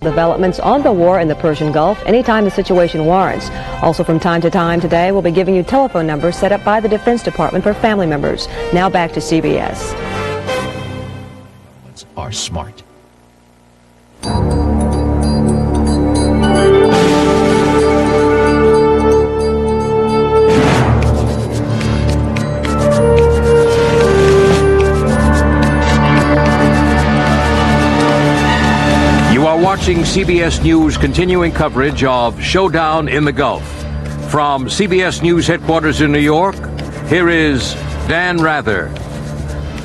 Developments on the war in the Persian Gulf anytime the situation warrants. Also from time to time today, we'll be giving you telephone numbers set up by the Defense Department for family members. Now back to CBS. Are smart. Watching CBS News continuing coverage of Showdown in the Gulf. From CBS News headquarters in New York, here is Dan Rather.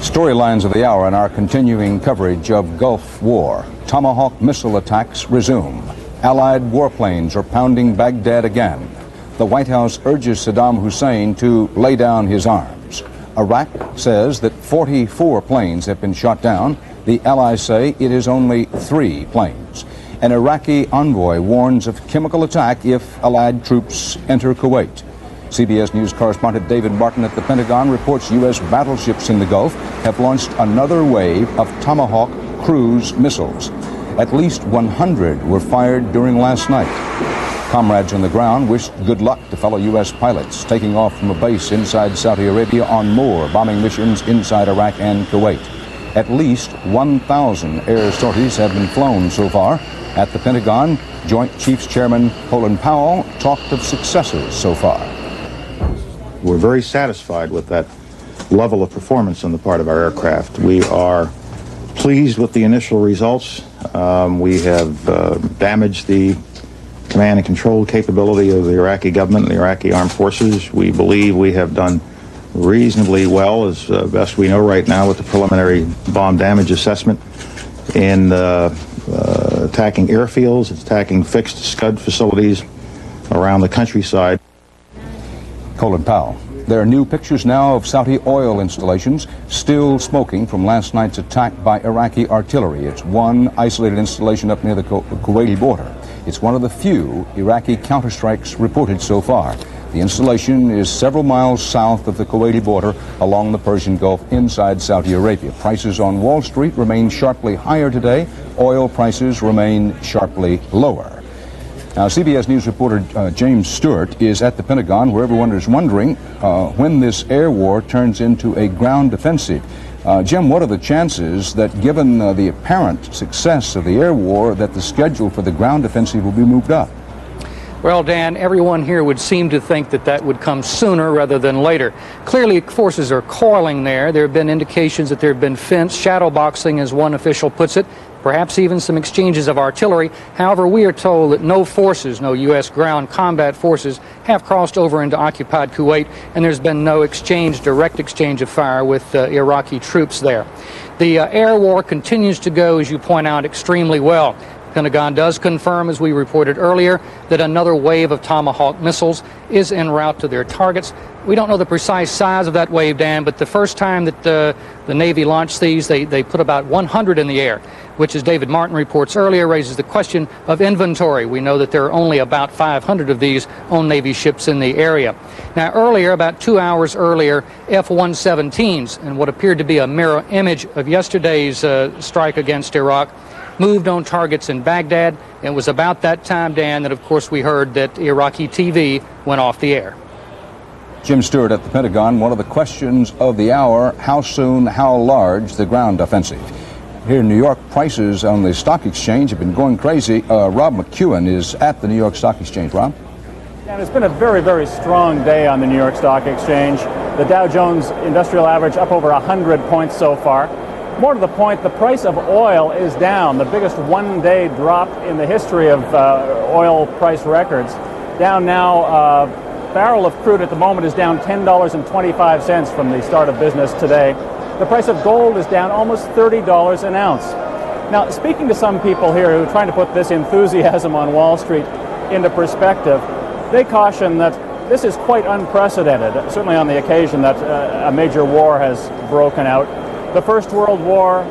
Storylines of the hour in our continuing coverage of Gulf War. Tomahawk missile attacks resume. Allied warplanes are pounding Baghdad again. The White House urges Saddam Hussein to lay down his arms. Iraq says that 44 planes have been shot down. The Allies say it is only 3 planes. An Iraqi envoy warns of chemical attack if Allied troops enter Kuwait. CBS News correspondent David Martin at the Pentagon reports U.S. battleships in the Gulf have launched another wave of Tomahawk cruise missiles. At least 100 were fired during last night. Comrades on the ground wished good luck to fellow U.S. pilots taking off from a base inside Saudi Arabia on more bombing missions inside Iraq and Kuwait. At least 1,000 air sorties have been flown so far. At the Pentagon, Joint Chiefs Chairman Colin Powell talked of successes so far. We're very satisfied with that level of performance on the part of our aircraft. We are pleased with the initial results. We have damaged the command and control capability of the Iraqi government and the Iraqi armed forces. We believe we have done reasonably well, as best we know right now, with the preliminary bomb damage assessment in attacking airfields, attacking fixed Scud facilities around the countryside. Colin Powell. There are new pictures now of Saudi oil installations still smoking from last night's attack by Iraqi artillery. It's one isolated installation up near the Kuwaiti border. It's one of the few Iraqi counterstrikes reported so far. The installation is several miles south of the Kuwaiti border along the Persian Gulf inside Saudi Arabia. Prices on Wall Street remain sharply higher today. Oil prices remain sharply lower. Now, CBS News reporter James Stewart is at the Pentagon, where everyone is wondering when this air war turns into a ground offensive. Jim, what are the chances that, given the apparent success of the air war, that the schedule for the ground offensive will be moved up? Well, Dan, everyone here would seem to think that that would come sooner rather than later. Clearly, forces are coiling there. There have been indications that there have been shadowboxing, as one official puts it, perhaps even some exchanges of artillery. However, we are told that no forces, no U.S. ground combat forces, have crossed over into occupied Kuwait, and there's been no direct exchange of fire with Iraqi troops there. The air war continues to go, as you point out, extremely well. Pentagon does confirm, as we reported earlier, that another wave of Tomahawk missiles is en route to their targets. We don't know the precise size of that wave, Dan, but the first time that the Navy launched these, they put about 100 in the air, which, as David Martin reports earlier, raises the question of inventory. We know that there are only about 500 of these on Navy ships in the area. Now, earlier, about 2 hours earlier, F-117s, and what appeared to be a mirror image of yesterday's strike against Iraq, moved on targets in Baghdad. It was about that time, Dan, that, of course, we heard that Iraqi TV went off the air. Jim Stewart at the Pentagon. One of the questions of the hour: how soon, how large the ground offensive? Here in New York, prices on the stock exchange have been going crazy. Rob McEwen is at the New York Stock Exchange. Rob? And it's been a very, very strong day on the New York Stock Exchange. The Dow Jones Industrial Average up over 100 points so far. More to the point, the price of oil is down, the biggest one-day drop in the history of oil price records. Down now, barrel of crude at the moment is down $10.25 from the start of business today. The price of gold is down almost $30 an ounce. Now, speaking to some people here who are trying to put this enthusiasm on Wall Street into perspective, they caution that this is quite unprecedented, certainly on the occasion that a major war has broken out. The First World War,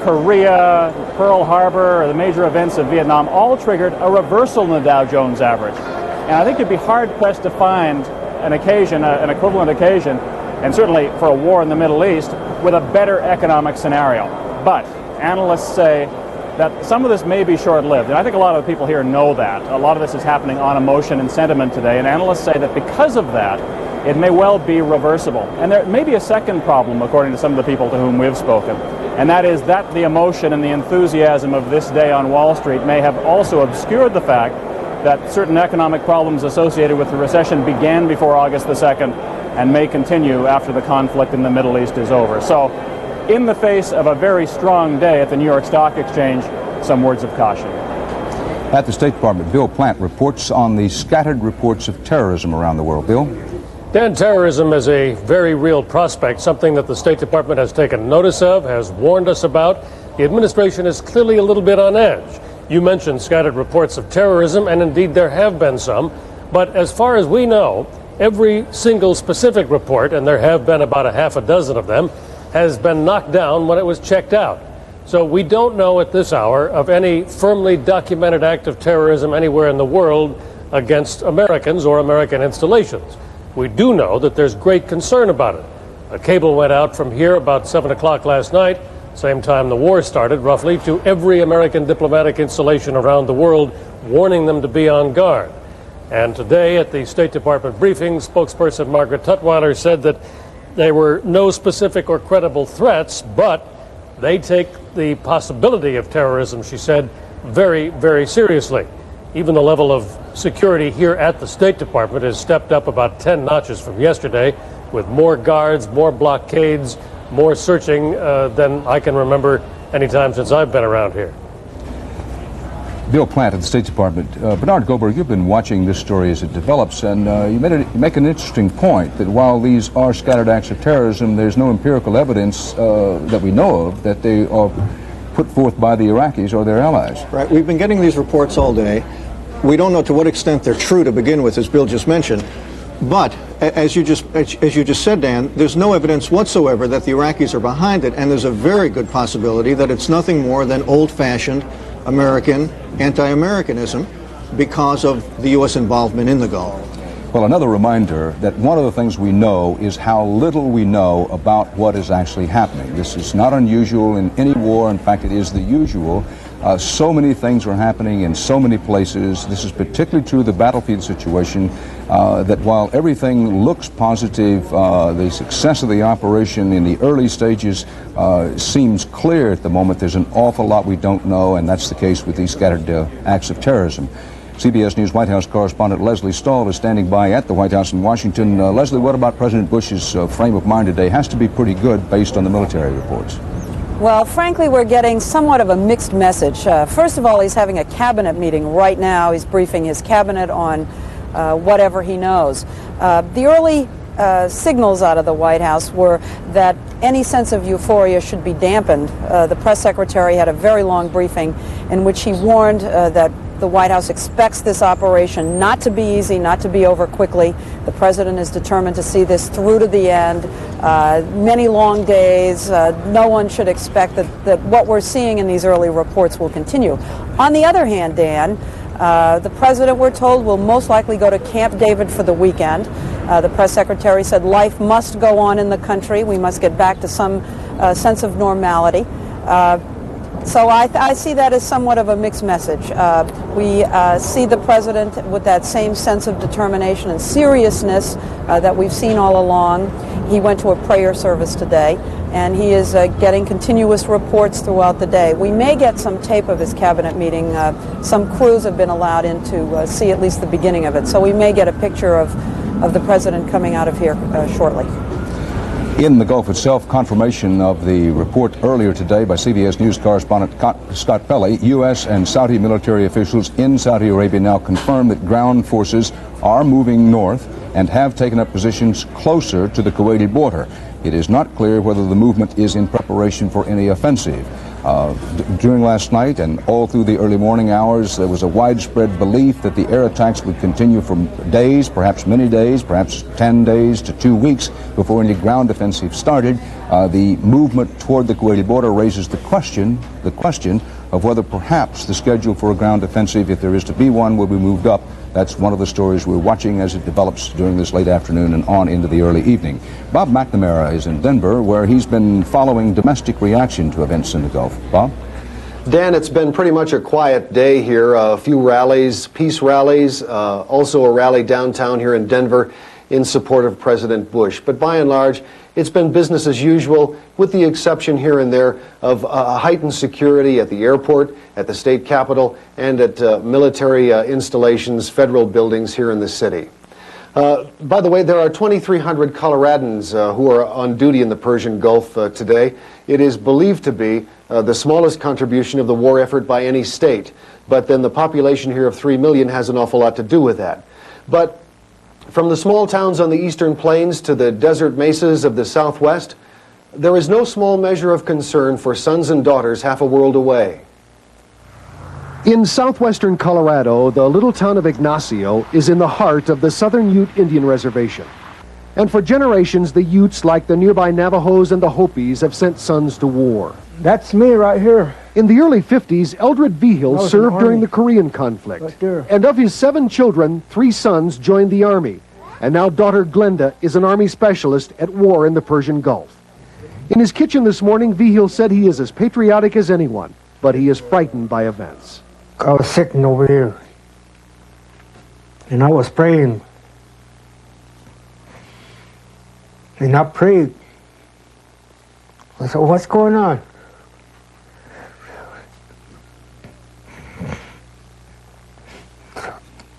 Korea, Pearl Harbor, the major events of Vietnam all triggered a reversal in the Dow Jones average. And I think you'd be hard-pressed to find an occasion, an equivalent occasion, and certainly for a war in the Middle East, with a better economic scenario. But analysts say that some of this may be short-lived. And I think a lot of the people here know that. A lot of this is happening on emotion and sentiment today, and analysts say that because of that, it may well be reversible. And there may be a second problem, according to some of the people to whom we've spoken, and that is that the emotion and the enthusiasm of this day on Wall Street may have also obscured the fact that certain economic problems associated with the recession began before August the 2nd and may continue after the conflict in the Middle East is over. So, in the face of a very strong day at the New York Stock Exchange, some words of caution. At the State Department, Bill Plant reports on the scattered reports of terrorism around the world. Bill? Dan, terrorism is a very real prospect, something that the State Department has taken notice of, has warned us about. The administration is clearly a little bit on edge. You mentioned scattered reports of terrorism, and indeed there have been some. But as far as we know, every single specific report, and there have been about a half a dozen of them, has been knocked down when it was checked out. So we don't know at this hour of any firmly documented act of terrorism anywhere in the world against Americans or American installations. We do know that there's great concern about it. A cable went out from here about 7 o'clock last night, same time the war started, roughly, to every American diplomatic installation around the world, warning them to be on guard. And today at the State Department briefing, spokesperson Margaret Tutwiler said that there were no specific or credible threats, but they take the possibility of terrorism, she said, very, very seriously. Even the level of security here at the State Department has stepped up about 10 notches from yesterday, with more guards, more blockades, more searching than I can remember any time since I've been around here. Bill Plant at the State Department. Bernard Goldberg, you've been watching this story as it develops, and you make an interesting point that while these are scattered acts of terrorism, there's no empirical evidence that we know of that they are put forth by the Iraqis or their allies. Right. We've been getting these reports all day. We don't know to what extent they're true to begin with, as Bill just mentioned. But as you just said, Dan, there's no evidence whatsoever that the Iraqis are behind it, and there's a very good possibility that it's nothing more than old-fashioned American anti-Americanism because of the U.S. involvement in the Gulf. Well, another reminder that one of the things we know is how little we know about what is actually happening. This is not unusual in any war. In fact, it is the usual. So many things are happening in so many places. This is particularly true of the battlefield situation, that while everything looks positive, the success of the operation in the early stages seems clear at the moment. There's an awful lot we don't know, and that's the case with these scattered acts of terrorism. CBS News White House correspondent Leslie Stahl is standing by at the White House in Washington. Leslie, what about President Bush's frame of mind today? Has to be pretty good based on the military reports. Well, frankly, we're getting somewhat of a mixed message. First of all, he's having a cabinet meeting right now. He's briefing his cabinet on whatever he knows. The early signals out of the White House were that any sense of euphoria should be dampened. The press secretary had a very long briefing in which he warned that the White House expects this operation not to be easy, not to be over quickly. The president is determined to see this through to the end. Many long days. No one should expect that what we're seeing in these early reports will continue. On the other hand, Dan, the president, we're told, will most likely go to Camp David for the weekend. The press secretary said life must go on in the country. We must get back to some sense of normality. So I see that as somewhat of a mixed message. We see the president with that same sense of determination and seriousness that we've seen all along. He went to a prayer service today, and he is getting continuous reports throughout the day. We may get some tape of his cabinet meeting. Some crews have been allowed in to see at least the beginning of it. So we may get a picture of the president coming out of here shortly. In the Gulf itself, confirmation of the report earlier today by CBS News correspondent Scott Pelley. U.S. and Saudi military officials in Saudi Arabia now confirm that ground forces are moving north and have taken up positions closer to the Kuwaiti border. It is not clear whether the movement is in preparation for any offensive. During last night and all through the early morning hours, there was a widespread belief that the air attacks would continue for days, perhaps many days, perhaps 10 days to 2 weeks before any ground offensive started. The movement toward the Kuwaiti border raises the question of whether perhaps the schedule for a ground offensive, if there is to be one, will be moved up. That's one of the stories we're watching as it develops during this late afternoon and on into the early evening. Bob McNamara is in Denver, where he's been following domestic reaction to events in the Gulf. Bob? Dan, it's been pretty much a quiet day here. A few rallies, peace rallies, also a rally downtown here in Denver in support of President Bush. But by and large, it's been business as usual, with the exception here and there of heightened security at the airport, at the state capitol, and at military installations, federal buildings here in the city. By the way, there are 2,300 Coloradans who are on duty in the Persian Gulf today. It is believed to be the smallest contribution of the war effort by any state. But then the population here of 3 million has an awful lot to do with that. But from the small towns on the eastern plains to the desert mesas of the southwest, there is no small measure of concern for sons and daughters half a world away. In southwestern Colorado, the little town of Ignacio is in the heart of the Southern Ute Indian Reservation. And for generations, the Utes, like the nearby Navajos and the Hopis, have sent sons to war. That's me right here. In the early 50s, Eldred Vigil served during the Korean conflict. Right there. And of his 7 children, 3 sons joined the Army. And now daughter Glenda is an Army specialist at war in the Persian Gulf. In his kitchen this morning, Vigil said he is as patriotic as anyone, but he is frightened by events. I was sitting over here, and I was praying. And I prayed. I said, what's going on?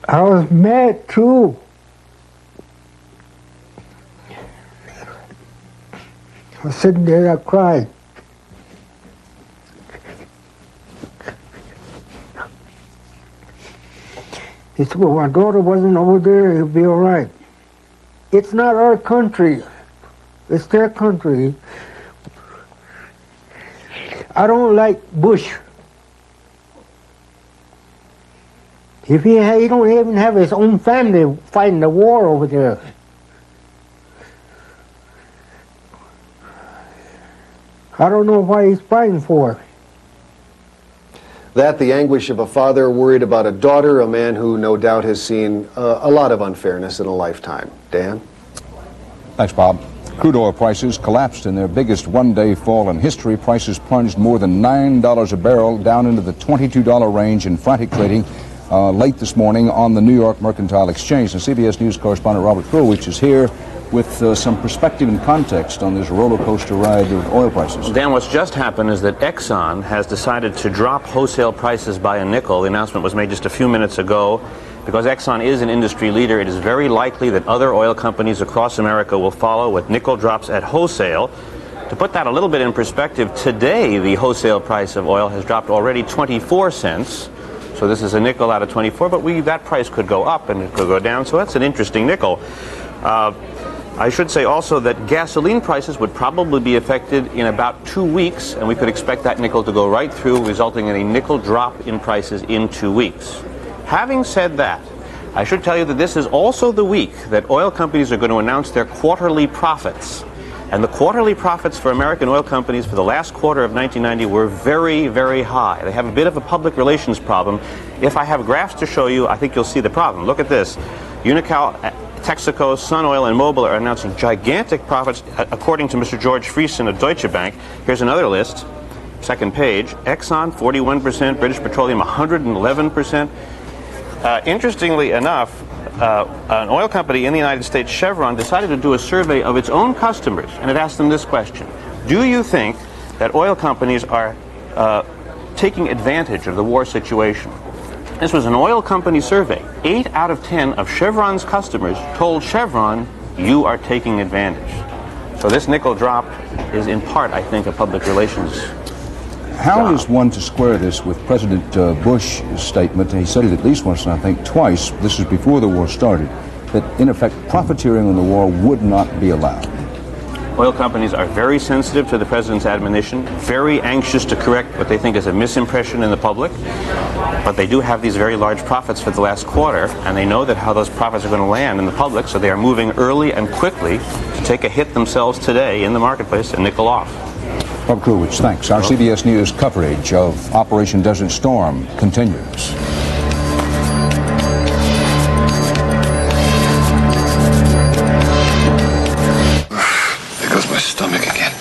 I was mad too. I was sitting there, I cried. He said, well, my daughter wasn't over there, it'll be all right. It's not our country. It's their country. I don't like Bush. If he don't even have his own family fighting the war over there. I don't know why he's fighting for. That, the anguish of a father worried about a daughter, a man who no doubt has seen a lot of unfairness in a lifetime. Dan? Thanks, Bob. Crude oil prices collapsed in their biggest one-day fall in history. Prices plunged more than $9 a barrel, down into the $22 range in frantic trading late this morning on the New York Mercantile Exchange. And CBS News correspondent Robert Krulwich is here with some perspective and context on this roller coaster ride of oil prices. Dan, what's just happened is that Exxon has decided to drop wholesale prices by a nickel. The announcement was made just a few minutes ago. Because Exxon is an industry leader, it is very likely that other oil companies across America will follow with nickel drops at wholesale. To put that a little bit in perspective, today the wholesale price of oil has dropped already 24 cents. So this is a nickel out of 24, but that price could go up and it could go down, so that's an interesting nickel. I should say also that gasoline prices would probably be affected in about 2 weeks, and we could expect that nickel to go right through, resulting in a nickel drop in prices in 2 weeks. Having said that, I should tell you that this is also the week that oil companies are going to announce their quarterly profits. And the quarterly profits for American oil companies for the last quarter of 1990 were very, very high. They have a bit of a public relations problem. If I have graphs to show you, I think you'll see the problem. Look at this. Unocal, Texaco, Sun Oil, and Mobil are announcing gigantic profits, according to Mr. George Friesen of Deutsche Bank. Here's another list. Second page. Exxon, 41%. British Petroleum, 111%. Interestingly enough, an oil company in the United States, Chevron, decided to do a survey of its own customers, and it asked them this question. Do you think that oil companies are taking advantage of the war situation? This was an oil company survey. 8 out of 10 of Chevron's customers told Chevron, you are taking advantage. So this nickel drop is in part, I think, a public relations How is one to square this with President Bush's statement? He said it at least once, and I think twice, this is before the war started, that in effect profiteering on the war would not be allowed. Oil companies are very sensitive to the president's admonition, very anxious to correct what they think is a misimpression in the public, but they do have these very large profits for the last quarter, and they know that how those profits are going to land in the public, so they are moving early and quickly to take a hit themselves today in the marketplace and nickel off. Bob Krulwich, thanks. Our CBS News coverage of Operation Desert Storm continues. There goes my stomach again.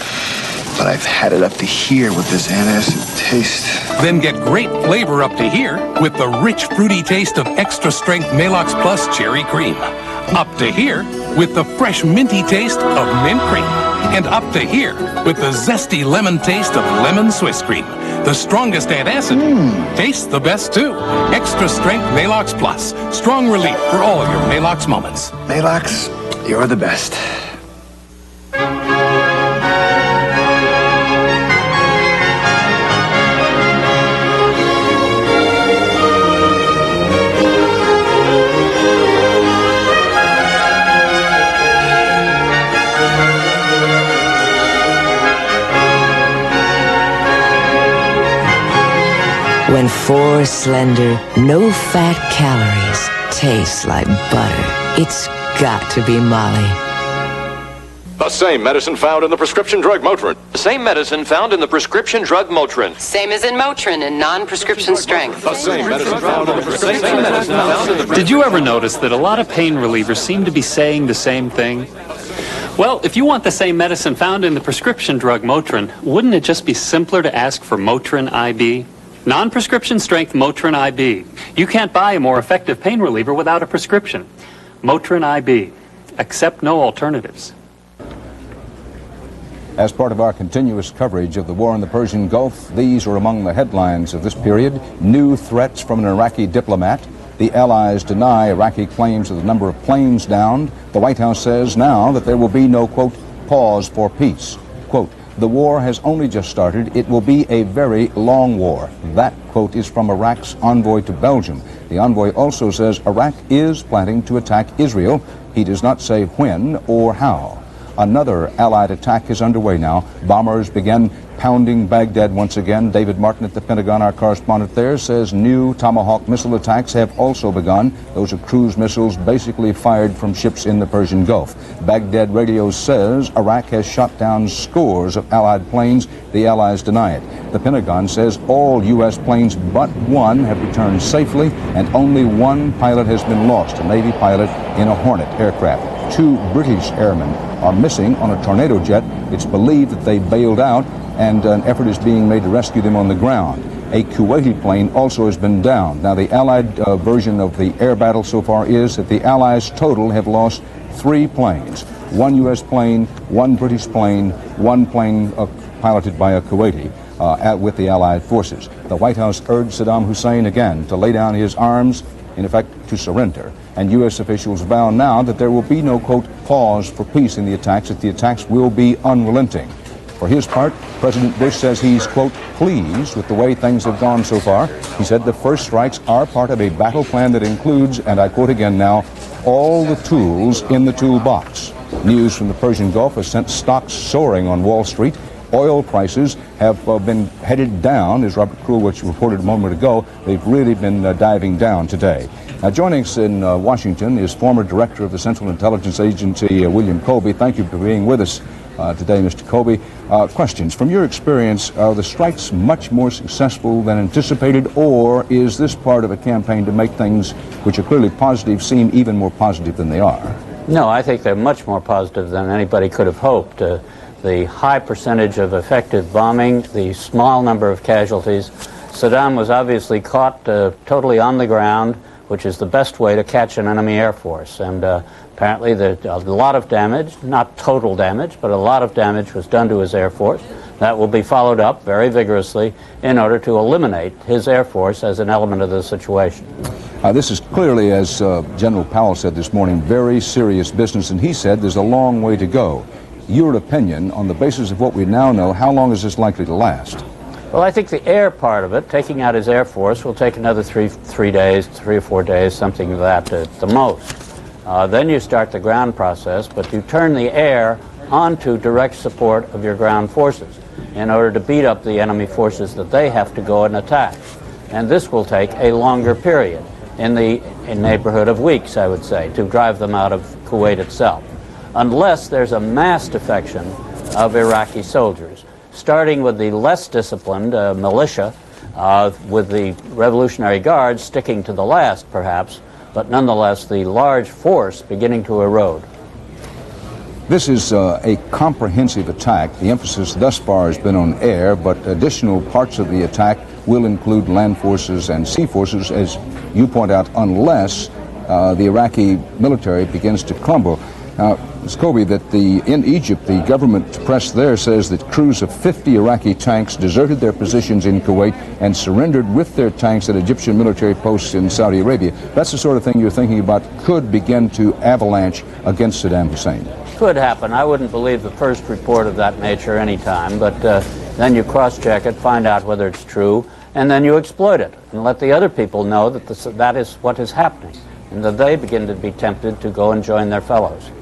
But I've had it up to here with this antacid taste. Then get great flavor up to here with the rich, fruity taste of Extra Strength Maalox Plus Cherry Cream. Up to here with the fresh, minty taste of mint cream. And up to here with the zesty lemon taste of lemon Swiss cream. The strongest antacid tastes the best too. Extra Strength Maalox Plus. Strong relief for all your Maalox moments. Maalox, you're the best. When 4 slender, no-fat calories taste like butter, it's got to be Molly. The same medicine found in the prescription drug Motrin. The same medicine found in the prescription drug Motrin. Same as in Motrin in non-prescription strength. The same medicine found in the prescription drug. Did you ever notice that a lot of pain relievers seem to be saying the same thing? Well, if you want the same medicine found in the prescription drug Motrin, wouldn't it just be simpler to ask for Motrin IB? Non-prescription strength Motrin IB. You can't buy a more effective pain reliever without a prescription. Motrin IB. Accept no alternatives. As part of our continuous coverage of the war in the Persian Gulf, these are among the headlines of this period. New threats from an Iraqi diplomat. The Allies deny Iraqi claims of the number of planes downed. The White House says now that there will be no, quote, pause for peace. Quote, the war has only just started. It will be a very long war. That quote is from Iraq's envoy to Belgium. The envoy also says Iraq is planning to attack Israel. He does not say when or how. Another Allied attack is underway now. Bombers began pounding Baghdad once again. David Martin at the Pentagon, our correspondent there, says new Tomahawk missile attacks have also begun. Those are cruise missiles basically fired from ships in the Persian Gulf. Baghdad radio says Iraq has shot down scores of Allied planes. The Allies deny it. The Pentagon says all U.S. planes but one have returned safely, and only one pilot has been lost, a Navy pilot in a Hornet aircraft. 2 British airmen are missing on a tornado jet. It's believed that they bailed out, and an effort is being made to rescue them on the ground. A Kuwaiti plane also has been downed. Now, the Allied version of the air battle so far is that the Allies total have lost 3 planes. 1 U.S. plane, 1 British plane, 1 plane piloted by a Kuwaiti with the Allied forces. The White House urged Saddam Hussein again to lay down his arms, in effect to surrender. And U.S. officials vow now that there will be no, quote, pause for peace in the attacks, that the attacks will be unrelenting. For his part, President Bush says he's, quote, pleased with the way things have gone so far. He said the first strikes are part of a battle plan that includes, and I quote again now, all the tools in the toolbox. News from the Persian Gulf has sent stocks soaring on Wall Street. Oil prices have been headed down, as Robert Krulwich reported a moment ago. They've really been diving down today. Now, joining us in Washington is former director of the Central Intelligence Agency, William Colby. Thank you for being with us today, Mr. Colby. Questions. From your experience, are the strikes much more successful than anticipated, or is this part of a campaign to make things which are clearly positive seem even more positive than they are? No, I think they're much more positive than anybody could have hoped. The high percentage of effective bombing, the small number of casualties. Saddam was obviously caught totally on the ground, which is the best way to catch an enemy air force. And apparently there's a lot of damage, not total damage, but a lot of damage was done to his air force. That will be followed up very vigorously in order to eliminate his air force as an element of the situation. This is clearly, as General Powell said this morning, very serious business, and he said there's a long way to go. Your opinion, on the basis of what we now know, how long is this likely to last? Well, I think the air part of it, taking out his air force, will take another three days, 3 or 4 days, something of that at the most. Then you start the ground process, but you turn the air onto direct support of your ground forces in order to beat up the enemy forces that they have to go and attack. And this will take a longer period, in the neighborhood of weeks, I would say, to drive them out of Kuwait itself, unless there's a mass defection of Iraqi soldiers, starting with the less disciplined militia, with the Revolutionary Guard sticking to the last, perhaps, but nonetheless the large force beginning to erode. This is a comprehensive attack. The emphasis thus far has been on air, but additional parts of the attack will include land forces and sea forces, as you point out, unless the Iraqi military begins to crumble. Now, Ms. Kobe, that in Egypt, the government press there says that crews of 50 Iraqi tanks deserted their positions in Kuwait and surrendered with their tanks at Egyptian military posts in Saudi Arabia. That's the sort of thing you're thinking about could begin to avalanche against Saddam Hussein. Could happen. I wouldn't believe the first report of that nature anytime, but then you cross-check it, find out whether it's true, and then you exploit it and let the other people know that that is what is happening, and that they begin to be tempted to go and join their fellows.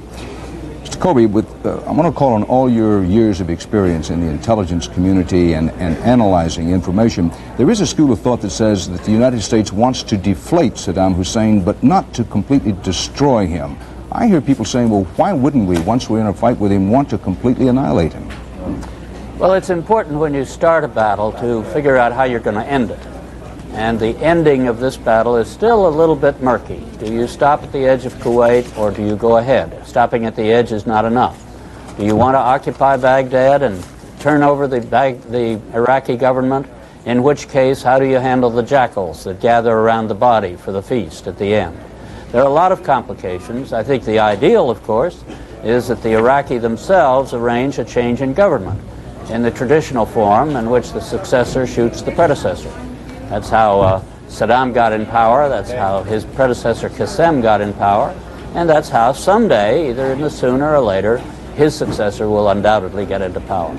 Mr. Kobe, I'm going to call on all your years of experience in the intelligence community and analyzing information. There is a school of thought that says that the United States wants to deflate Saddam Hussein, but not to completely destroy him. I hear people saying, well, why wouldn't we, once we're in a fight with him, want to completely annihilate him? Well, it's important when you start a battle to figure out how you're going to end it. And the ending of this battle is still a little bit murky. Do you stop at the edge of Kuwait, or do you go ahead? Stopping at the edge is not enough. Do you want to occupy Baghdad and turn over the Iraqi government? In which case, how do you handle the jackals that gather around the body for the feast at the end? There are a lot of complications. I think the ideal, of course, is that the Iraqi themselves arrange a change in government in the traditional form in which the successor shoots the predecessor. That's how Saddam got in power, that's how his predecessor Qasem got in power, and that's how someday, either in the sooner or later, his successor will undoubtedly get into power.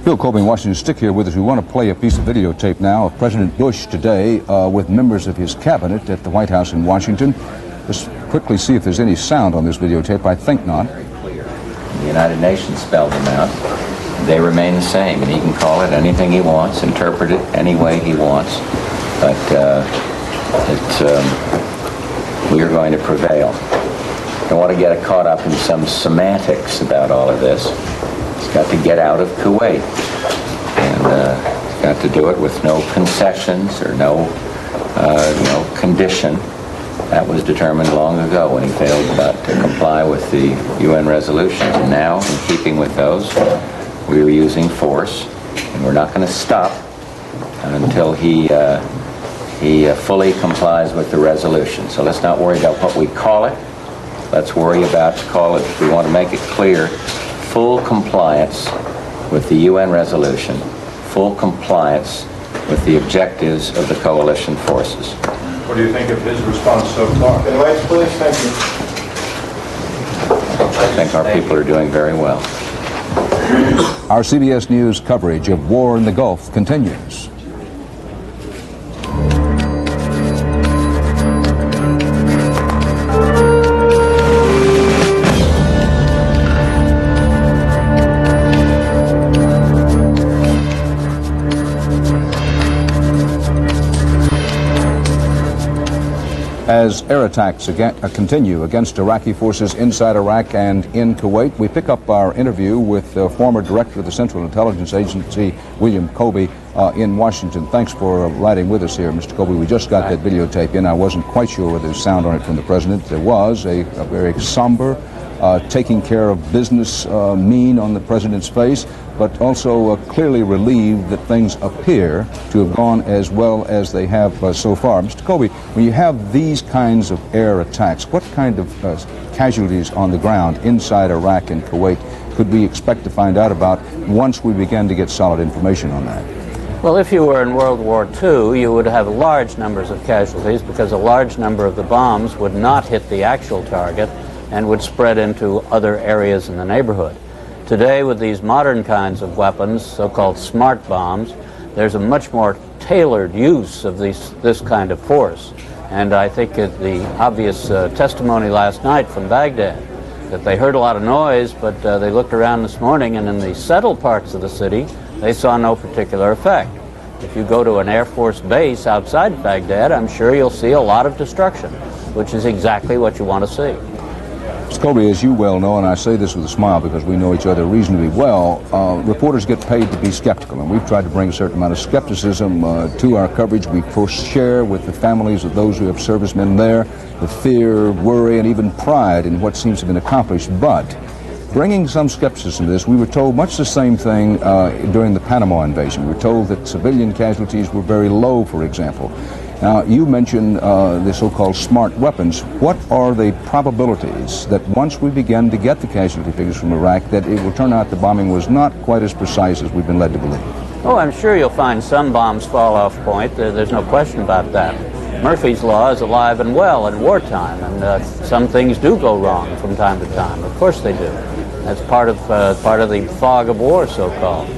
Bill Colby in Washington, stick here with us. We want to play a piece of videotape now of President Bush today with members of his cabinet at the White House in Washington. Let's quickly see if there's any sound on this videotape. I think not. The United Nations spelled them out. They remain the same, and he can call it anything he wants, interpret it any way he wants, but we are going to prevail. Don't want to get caught up in some semantics about all of this. He's got to get out of Kuwait, and he's got to do it with no concessions or no condition. That was determined long ago when he failed to comply with the UN resolutions, and now, in keeping with those, we are using force, and we're not going to stop until he fully complies with the resolution. So let's not worry about what we call it. Let's worry about if we want to make it clear, full compliance with the UN resolution, full compliance with the objectives of the coalition forces. What do you think of his response so far? Lights, please. Thank you. I think our people are doing very well. Our CBS News coverage of war in the Gulf continues. As air attacks continue against Iraqi forces inside Iraq and in Kuwait, we pick up our interview with the former director of the Central Intelligence Agency, William Colby, in Washington. Thanks for riding with us here, Mr. Colby. We just got that videotape in. I wasn't quite sure whether there's sound on it from the president. There was a very somber, taking care of business mien on the president's face, but also clearly relieved that things appear to have gone as well as they have so far. Mr. Colby, when you have these kinds of air attacks, what kind of casualties on the ground inside Iraq and Kuwait could we expect to find out about once we begin to get solid information on that? Well, if you were in World War II, you would have large numbers of casualties because a large number of the bombs would not hit the actual target and would spread into other areas in the neighborhood. Today, with these modern kinds of weapons, so-called smart bombs, there's a much more tailored use of this kind of force. And I think the obvious testimony last night from Baghdad, that they heard a lot of noise, but they looked around this morning, and in the settled parts of the city, they saw no particular effect. If you go to an Air Force base outside Baghdad, I'm sure you'll see a lot of destruction, which is exactly what you want to see. Mr. Colby, as you well know, and I say this with a smile because we know each other reasonably well, reporters get paid to be skeptical, and we've tried to bring a certain amount of skepticism to our coverage. We share with the families of those who have servicemen there the fear, worry, and even pride in what seems to have been accomplished. But bringing some skepticism to this. We were told much the same thing during the Panama invasion. We were told that civilian casualties were very low, for example. Now, you mentioned the so-called smart weapons. What are the probabilities that once we begin to get the casualty figures from Iraq, that it will turn out the bombing was not quite as precise as we've been led to believe? Oh, I'm sure you'll find some bombs fall off point. There's no question about that. Murphy's Law is alive and well in wartime, and some things do go wrong from time to time. Of course they do. That's part of the fog of war, so-called.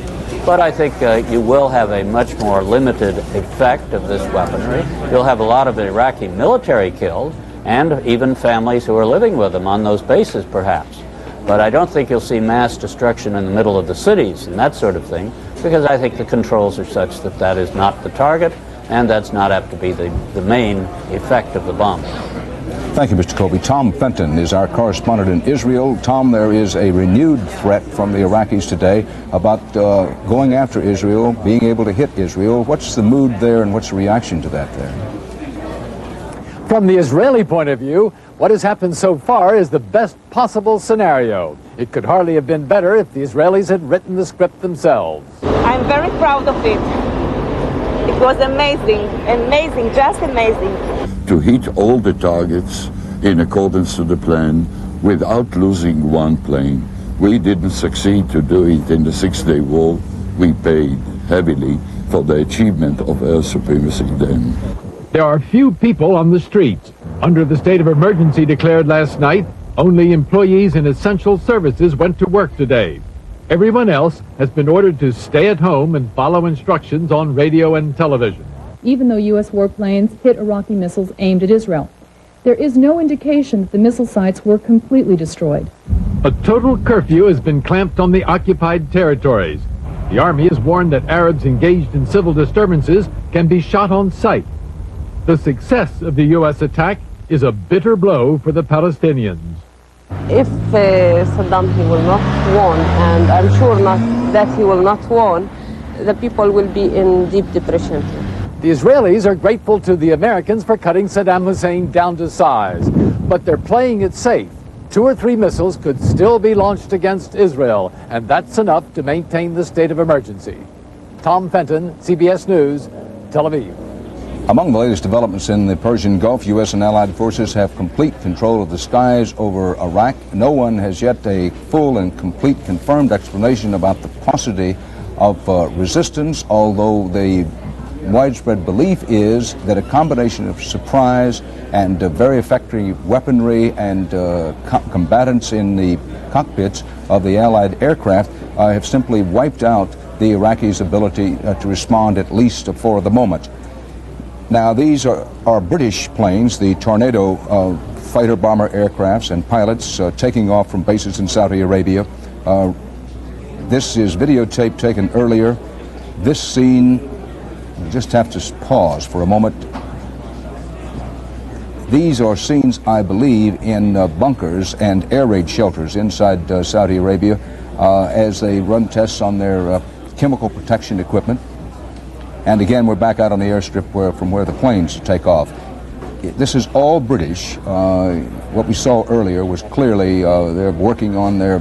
But I think you will have a much more limited effect of this weaponry. You'll have a lot of Iraqi military killed, and even families who are living with them on those bases, perhaps. But I don't think you'll see mass destruction in the middle of the cities and that sort of thing, because I think the controls are such that that is not the target, and that's not apt to be the main effect of the bombing. Thank you, Mr. Colby. Tom Fenton is our correspondent in Israel. Tom, there is a renewed threat from the Iraqis today about going after Israel, being able to hit Israel. What's the mood there, and what's the reaction to that there? From the Israeli point of view, what has happened so far is the best possible scenario. It could hardly have been better if the Israelis had written the script themselves. I'm very proud of it. It was amazing, amazing, just amazing. To hit all the targets in accordance to the plan without losing one plane. We didn't succeed to do it in the Six-Day War. We paid heavily for the achievement of air supremacy then. There are few people on the streets. Under the state of emergency declared last night, only employees in essential services went to work today. Everyone else has been ordered to stay at home and follow instructions on radio and television. Even though U.S. warplanes hit Iraqi missiles aimed at Israel, there is no indication that the missile sites were completely destroyed. A total curfew has been clamped on the occupied territories. The Army has warned that Arabs engaged in civil disturbances can be shot on sight. The success of the U.S. attack is a bitter blow for the Palestinians. If Saddam, he will not win, and I'm sure that he will not win, the people will be in deep depression. The Israelis are grateful to the Americans for cutting Saddam Hussein down to size, but they're playing it safe. 2 or 3 missiles could still be launched against Israel, and that's enough to maintain the state of emergency. Tom Fenton, CBS News, Tel Aviv. Among the latest developments in the Persian Gulf, U.S. and allied forces have complete control of the skies over Iraq. No one has yet a full and complete confirmed explanation about the paucity of resistance, although the widespread belief is that a combination of surprise and very effective weaponry and combatants in the cockpits of the Allied aircraft have simply wiped out the Iraqis' ability to respond, at least for the moment. Now, these are British planes, the Tornado fighter bomber aircrafts and pilots taking off from bases in Saudi Arabia. This is videotape taken earlier. This scene, we just have to pause for a moment. These are scenes, I believe, in bunkers and air raid shelters inside Saudi Arabia as they run tests on their chemical protection equipment. And again, we're back out on the airstrip from where the planes take off. This is all British. What we saw earlier was clearly they're working on their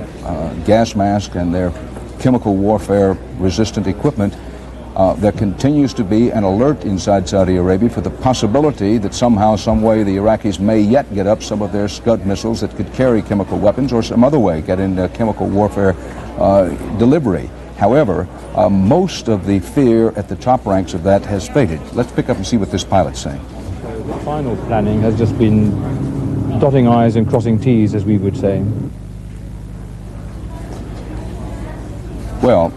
gas mask and their chemical warfare resistant equipment. There continues to be an alert inside Saudi Arabia for the possibility that somehow, some way, the Iraqis may yet get up some of their Scud missiles that could carry chemical weapons, or some other way get into chemical warfare delivery. However, most of the fear at the top ranks of that has faded. Let's pick up and see what this pilot's saying. The final planning has just been dotting I's and crossing T's, as we would say. Well,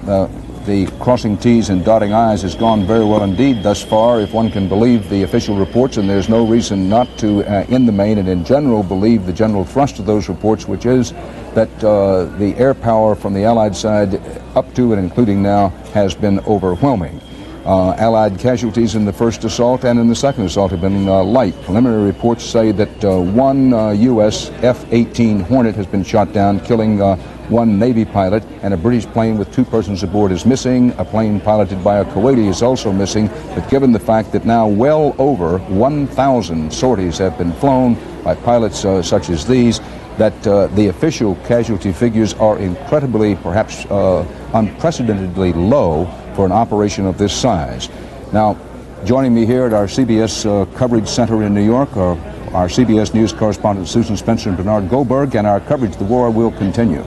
the crossing T's and dotting I's has gone very well indeed thus far, if one can believe the official reports, and there's no reason not to, in the main and in general, believe the general thrust of those reports, which is that the air power from the Allied side up to and including now has been overwhelming. Allied casualties in the first assault and in the second assault have been light. Preliminary reports say that one U.S. F-18 Hornet has been shot down, killing one Navy pilot, and a British plane with 2 persons aboard is missing. A plane piloted by a Kuwaiti is also missing. But given the fact that now well over 1,000 sorties have been flown by pilots such as these, that the official casualty figures are incredibly, perhaps unprecedentedly low for an operation of this size. Now, joining me here at our CBS coverage center in New York are our CBS News correspondents Susan Spencer and Bernard Goldberg, and our coverage of the war will continue.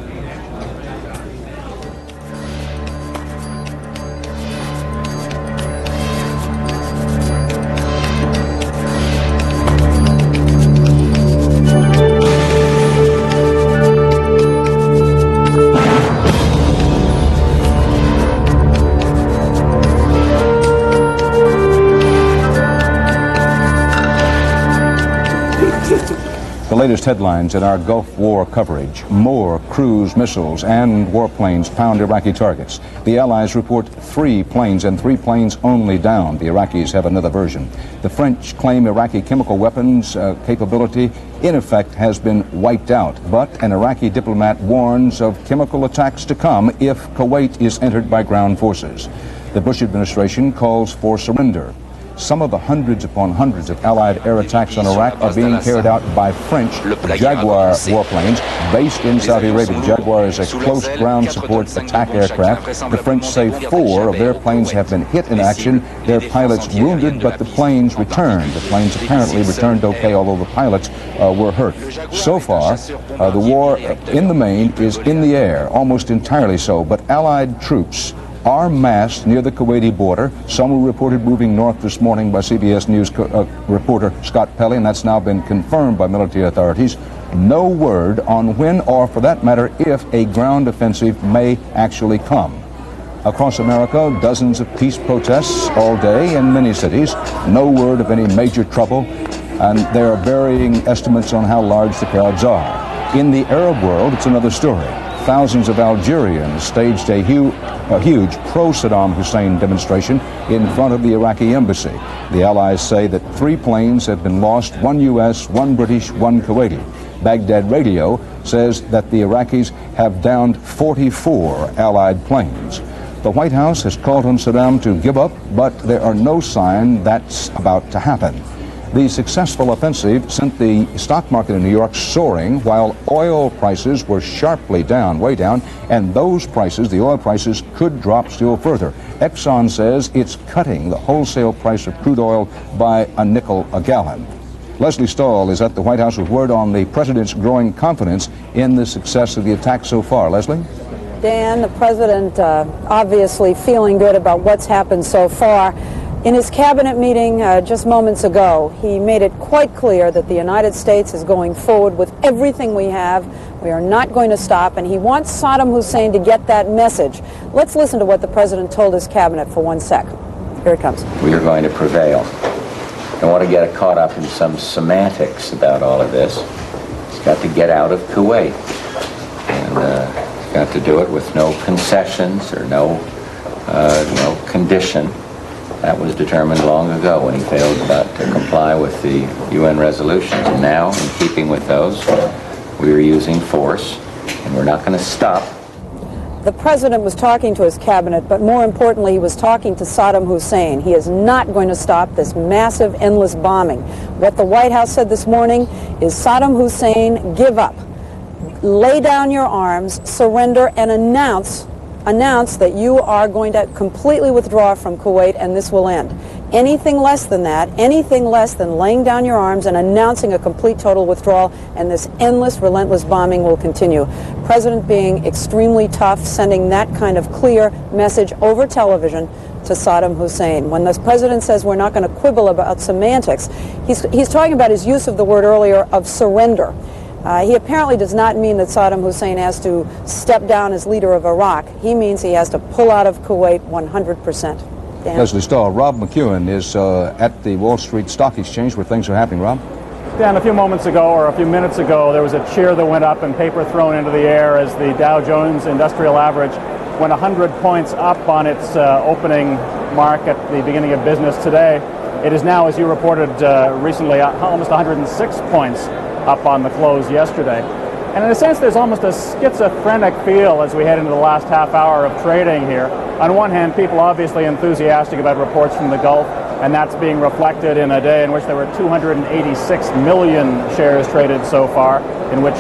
The latest headlines in our Gulf War coverage: more cruise missiles and warplanes pound Iraqi targets. The Allies report 3 planes and 3 planes only down. The Iraqis have another version. The French claim Iraqi chemical weapons capability in effect has been wiped out, but an Iraqi diplomat warns of chemical attacks to come if Kuwait is entered by ground forces. The Bush administration calls for surrender. Some of the hundreds upon hundreds of Allied air attacks on Iraq are being carried out by French Jaguar warplanes based in Saudi Arabia. Jaguar is a close ground support attack aircraft. The French say 4 of their planes have been hit in action, their pilots wounded, but the planes returned. The planes apparently returned okay, although the pilots were hurt. So far, the war in the main is in the air, almost entirely so, but Allied troops are massed near the Kuwaiti border. Some were reported moving north this morning by CBS News reporter Scott Pelley, and that's now been confirmed by military authorities. No word on when, or for that matter, if a ground offensive may actually come. Across America, dozens of peace protests all day in many cities. No word of any major trouble, and there are varying estimates on how large the crowds are. In the Arab world, it's another story. Thousands of Algerians staged a huge pro-Saddam Hussein demonstration in front of the Iraqi embassy. The Allies say that 3 planes have been lost, 1 U.S., 1 British, 1 Kuwaiti. Baghdad Radio says that the Iraqis have downed 44 Allied planes. The White House has called on Saddam to give up, but there are no signs that's about to happen. The successful offensive sent the stock market in New York soaring, while oil prices were sharply down, way down, and those prices, the oil prices, could drop still further. Exxon says it's cutting the wholesale price of crude oil by a nickel a gallon. Leslie Stahl is at the White House with word on the president's growing confidence in the success of the attack so far. Leslie? Dan, the president obviously feeling good about what's happened so far. In his cabinet meeting just moments ago, he made it quite clear that the United States is going forward with everything we have. We are not going to stop, and he wants Saddam Hussein to get that message. Let's listen to what the president told his cabinet for 1 sec. Here it comes. We are going to prevail. I don't want to get caught up in some semantics about all of this. He's got to get out of Kuwait, and he's got to do it with no concessions or no condition. That was determined long ago when he failed to comply with the UN resolutions. And now, in keeping with those, we are using force, and we're not going to stop. The president was talking to his cabinet, but more importantly, he was talking to Saddam Hussein. He is not going to stop this massive, endless bombing. What the White House said this morning is, Saddam Hussein, give up. Lay down your arms, surrender, and announce that you are going to completely withdraw from Kuwait, and this will end. Anything less than that, anything less than laying down your arms and announcing a complete total withdrawal, and this endless, relentless bombing will continue. President being extremely tough, sending that kind of clear message over television to Saddam Hussein. When the president says we're not going to quibble about semantics, he's talking about his use of the word earlier of surrender. He apparently does not mean that Saddam Hussein has to step down as leader of Iraq. He means he has to pull out of Kuwait 100%. Dan? Leslie Stahl. Rob McEwen is at the Wall Street Stock Exchange where things are happening. Rob? Dan, a few moments ago or a few minutes ago, there was a cheer that went up and paper thrown into the air as the Dow Jones Industrial Average went 100 points up on its opening mark at the beginning of business today. It is now, as you reported recently, almost 106 points up on the close yesterday. And in a sense, there's almost a schizophrenic feel as we head into the last half hour of trading here. On one hand, people obviously enthusiastic about reports from the Gulf, and that's being reflected in a day in which there were 286 million shares traded so far, in which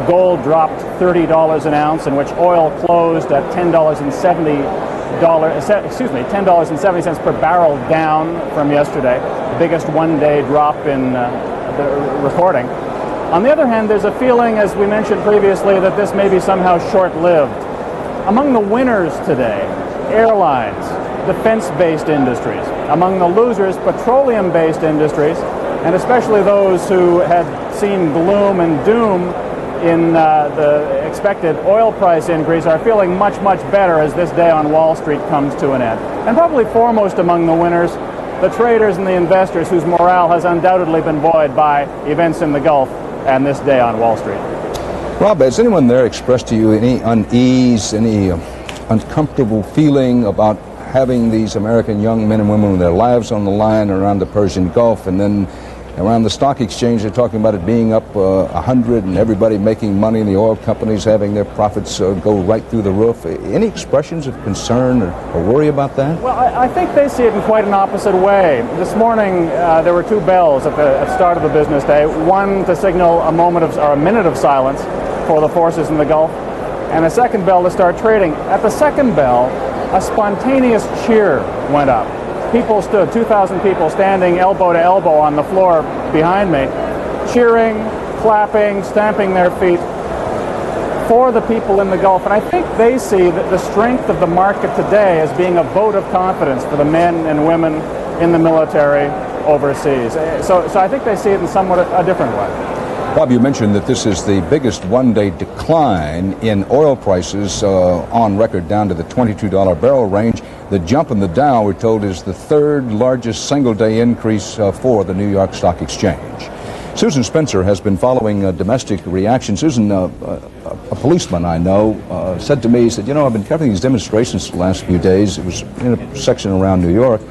gold dropped $30 an ounce, in which oil closed at $10.70 per barrel down from yesterday, biggest one-day drop in the recording. On the other hand, there's a feeling, as we mentioned previously, that this may be somehow short-lived. Among the winners today, airlines, defense-based industries. Among the losers, petroleum-based industries, and especially those who had seen gloom and doom in the expected oil price increase are feeling much, much better as this day on Wall Street comes to an end. And probably foremost among the winners, the traders and the investors whose morale has undoubtedly been buoyed by events in the Gulf and this day on Wall Street. Rob, has anyone there expressed to you any unease, any uncomfortable feeling about having these American young men and women with their lives on the line around the Persian Gulf, and then around the stock exchange they're talking about it being up 100 and everybody making money and the oil companies having their profits go right through the roof? Any expressions of concern or worry about that? Well, I think they see it in quite an opposite way. This morning there were two bells at the start of the business day, one to signal a minute of silence for the forces in the Gulf, and a second bell to start trading. At the second bell, a spontaneous cheer went up. People stood, 2,000 people standing elbow to elbow on the floor behind me, cheering, clapping, stamping their feet for the people in the Gulf. And I think they see that the strength of the market today as being a vote of confidence for the men and women in the military overseas. So I think they see it in somewhat a different way. Bob, you mentioned that this is the biggest one-day decline in oil prices on record, down to the $22 barrel range. The jump in the Dow, we're told, is the third largest single-day increase for the New York Stock Exchange. Susan Spencer has been following domestic reaction. Susan, a policeman I know, said to me, he said, you know, I've been covering these demonstrations the last few days. It was in a section around New York.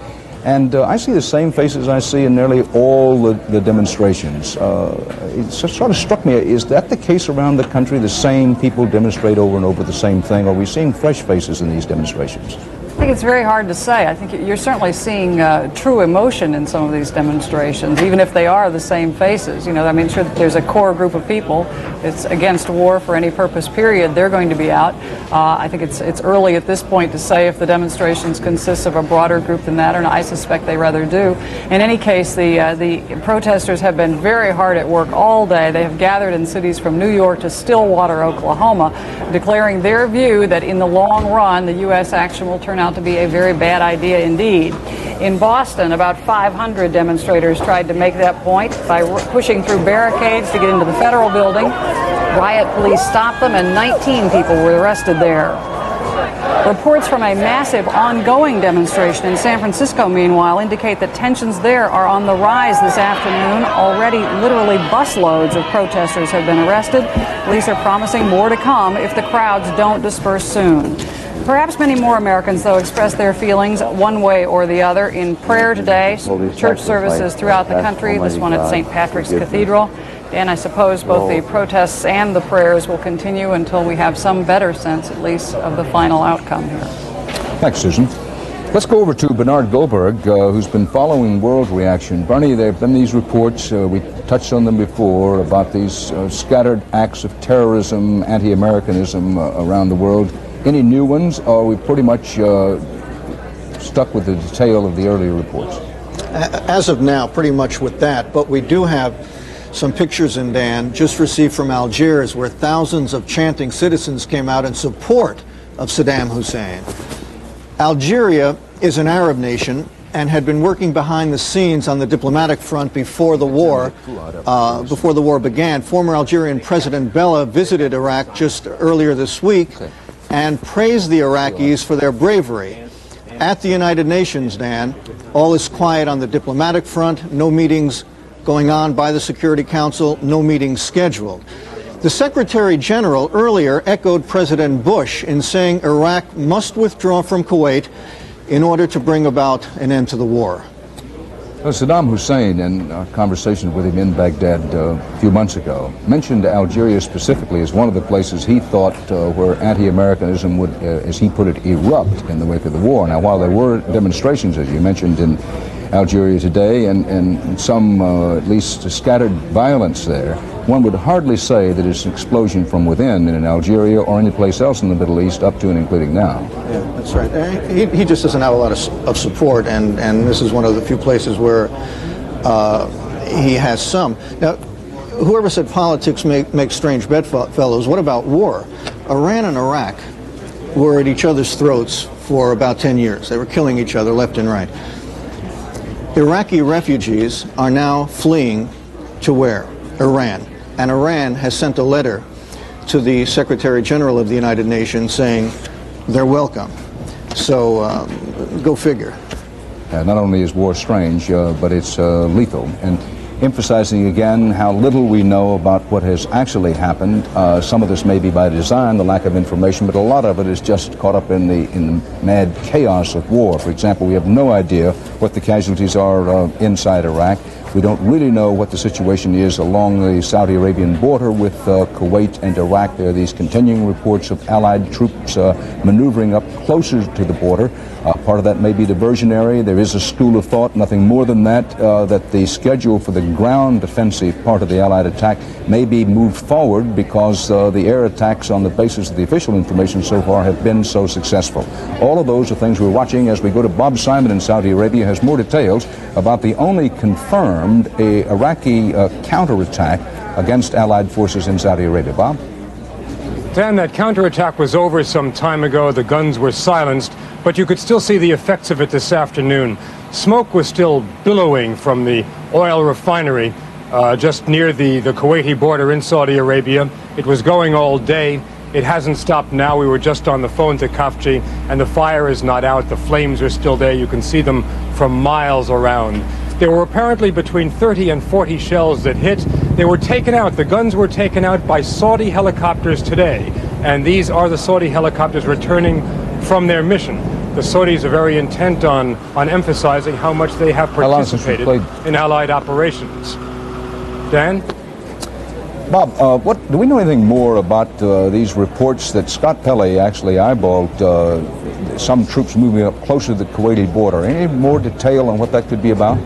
And I see the same faces I see in nearly all the demonstrations. It sort of struck me, is that the case around the country? The same people demonstrate over and over the same thing? Or are we seeing fresh faces in these demonstrations? I think it's very hard to say. I think you're certainly seeing true emotion in some of these demonstrations, even if they are the same faces. You know, I mean, sure, there's a core group of people. It's against war for any purpose, period. They're going to be out. I think it's early at this point to say if the demonstrations consist of a broader group than that, or not. I suspect they rather do. In any case, the protesters have been very hard at work all day. They have gathered in cities from New York to Stillwater, Oklahoma, declaring their view that in the long run, the U.S. action will turn out to be a very bad idea indeed. In Boston, about 500 demonstrators tried to make that point by pushing through barricades to get into the federal building. Riot police stopped them and 19 people were arrested there. Reports from a massive ongoing demonstration in San Francisco, meanwhile, indicate that tensions there are on the rise this afternoon. Already, literally busloads of protesters have been arrested. Police are promising more to come if the crowds don't disperse soon. Perhaps many more Americans, though, expressed their feelings one way or the other in prayer today. Church services throughout the country, this one at St. Patrick's Cathedral. And I suppose both the protests and the prayers will continue until we have some better sense, at least, of the final outcome here. Thanks, Susan. Let's go over to Bernard Goldberg, who's been following world reaction. Bernie, there have been these reports, we touched on them before, about these scattered acts of terrorism, anti-Americanism around the world. Any new ones, or are we pretty much stuck with the detail of the earlier reports? As of now, pretty much with that, but we do have some pictures in Dan just received from Algiers where thousands of chanting citizens came out in support of Saddam Hussein. Algeria is an Arab nation and had been working behind the scenes on the diplomatic front before the war began. Former Algerian President Bella visited Iraq just earlier this week and praised the Iraqis for their bravery. At the United Nations, Dan, all is quiet on the diplomatic front, no meetings going on by the Security Council, no meetings scheduled. The Secretary General earlier echoed President Bush in saying Iraq must withdraw from Kuwait in order to bring about an end to the war. Saddam Hussein, in a conversation with him in Baghdad a few months ago, mentioned Algeria specifically as one of the places he thought where anti-Americanism would, as he put it, erupt in the wake of the war. Now, while there were demonstrations, as you mentioned, in Algeria today and some, at least, scattered violence there, one would hardly say that it's an explosion from within in Algeria or any place else in the Middle East up to and including now. Yeah, that's right. He just doesn't have a lot of support, and this is one of the few places where he has some. Now, whoever said politics make strange bedfellows, what about war? Iran and Iraq were at each other's throats for about 10 years. They were killing each other left and right. Iraqi refugees are now fleeing to where? Iran. And Iran has sent a letter to the Secretary General of the United Nations saying they're welcome. So go figure. Not only is war strange, but it's lethal. And emphasizing again how little we know about what has actually happened. Some of this may be by design, the lack of information, but a lot of it is just caught up in the mad chaos of war. For example, we have no idea what the casualties are inside Iraq. We don't really know what the situation is along the Saudi Arabian border with Kuwait and Iraq. There are these continuing reports of Allied troops maneuvering up closer to the border. Part of that may be diversionary. There is a school of thought, nothing more than that, that the schedule for the ground defensive part of the Allied attack may be moved forward because the air attacks on the basis of the official information so far have been so successful. All of those are things we're watching as we go to Bob Simon in Saudi Arabia, has more details about the only confirmed Iraqi counterattack against Allied forces in Saudi Arabia. Bob? Dan, that counterattack was over some time ago. The guns were silenced, but you could still see the effects of it this afternoon. Smoke was still billowing from the oil refinery just near the Kuwaiti border in Saudi Arabia. It was going all day. It hasn't stopped now. We were just on the phone to Khafji, and the fire is not out. The flames are still there. You can see them from miles around. There were apparently between 30 and 40 shells that hit. They were taken out. The guns were taken out by Saudi helicopters today. And these are the Saudi helicopters returning from their mission. The Saudis are very intent on emphasizing how much they have participated in Allied operations. Dan? Bob, do we know anything more about these reports that Scott Pelley actually eyeballed some troops moving up closer to the Kuwaiti border? Any more detail on what that could be about?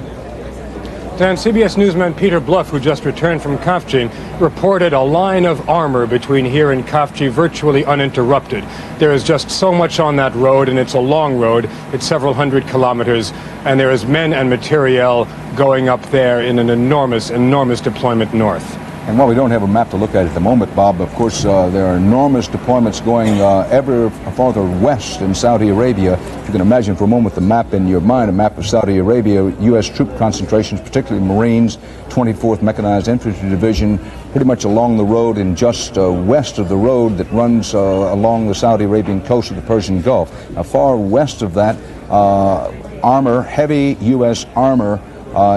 Dan, CBS newsman Peter Bluff, who just returned from Khafji, reported a line of armor between here and Khafji virtually uninterrupted. There is just so much on that road, and it's a long road. It's several hundred kilometers, and there is men and materiel going up there in an enormous, enormous deployment north. And while we don't have a map to look at the moment, Bob, of course, there are enormous deployments going ever farther west in Saudi Arabia. If you can imagine for a moment the map in your mind, a map of Saudi Arabia, U.S. troop concentrations, particularly Marines, 24th Mechanized Infantry Division, pretty much along the road and just west of the road that runs along the Saudi Arabian coast of the Persian Gulf. Now, far west of that, armor, heavy U.S. armor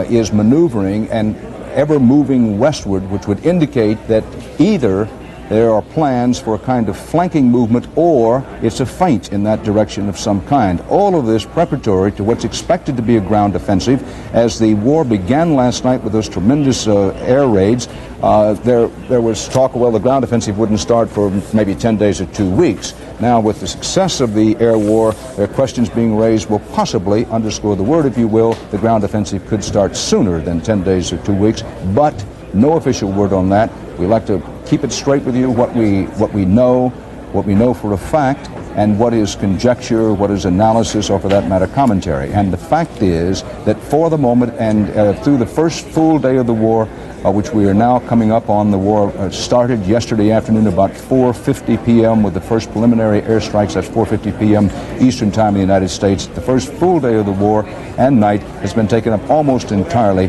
is maneuvering and ever moving westward, which would indicate that either there are plans for a kind of flanking movement or it's a feint in that direction of some kind. All of this preparatory to what's expected to be a ground offensive. As the war began last night with those tremendous air raids, there was talk, well, the ground offensive wouldn't start for maybe 10 days or 2 weeks. Now, with the success of the air war, there are questions being raised, will possibly, underscore the word if you will, the ground offensive could start sooner than 10 days or 2 weeks, but no official word on that. We like to keep it straight with you, what we know for a fact, and what is conjecture, what is analysis, or for that matter, commentary. And the fact is that for the moment and through the first full day of the war, which we are now coming up on, the war started yesterday afternoon about 4:50 p.m. with the first preliminary airstrikes. That's 4:50 p.m. Eastern Time in the United States. The first full day of the war and night has been taken up almost entirely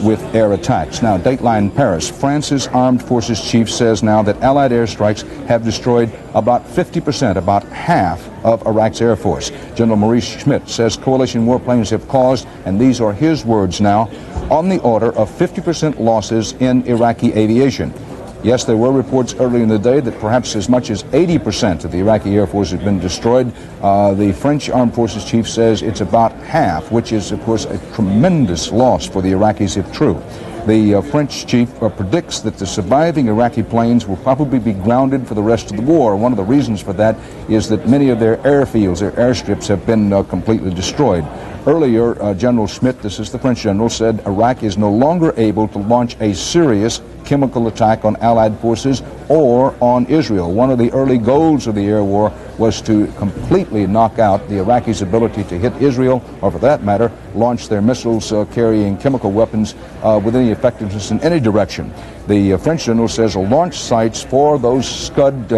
with air attacks. Now, Dateline Paris, France's Armed Forces Chief says now that Allied airstrikes have destroyed about 50%, about half of Iraq's Air Force. General Maurice Schmidt says coalition warplanes have caused, and these are his words now, on the order of 50% losses in Iraqi aviation. Yes, there were reports earlier in the day that perhaps as much as 80% of the Iraqi Air Force has been destroyed. The French Armed Forces Chief says it's about half, which is, of course, a tremendous loss for the Iraqis if true. The French chief predicts that the surviving Iraqi planes will probably be grounded for the rest of the war. One of the reasons for that is that many of their airfields, their airstrips, have been completely destroyed. Earlier, General Schmidt, this is the French general, said Iraq is no longer able to launch a serious chemical attack on Allied forces or on Israel. One of the early goals of the air war was to completely knock out the Iraqis' ability to hit Israel, or for that matter, launch their missiles carrying chemical weapons with any effectiveness in any direction. The French general says launch sites for those Scud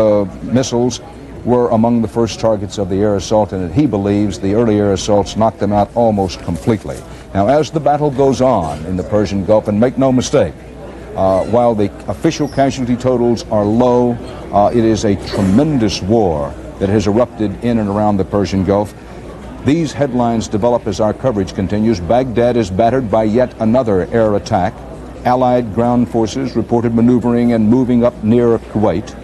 missiles were among the first targets of the air assault, and he believes the early air assaults knocked them out almost completely. Now, as the battle goes on in the Persian Gulf, and make no mistake, while the official casualty totals are low, it is a tremendous war that has erupted in and around the Persian Gulf. These headlines develop as our coverage continues. Baghdad is battered by yet another air attack. Allied ground forces reported maneuvering and moving up near Kuwait.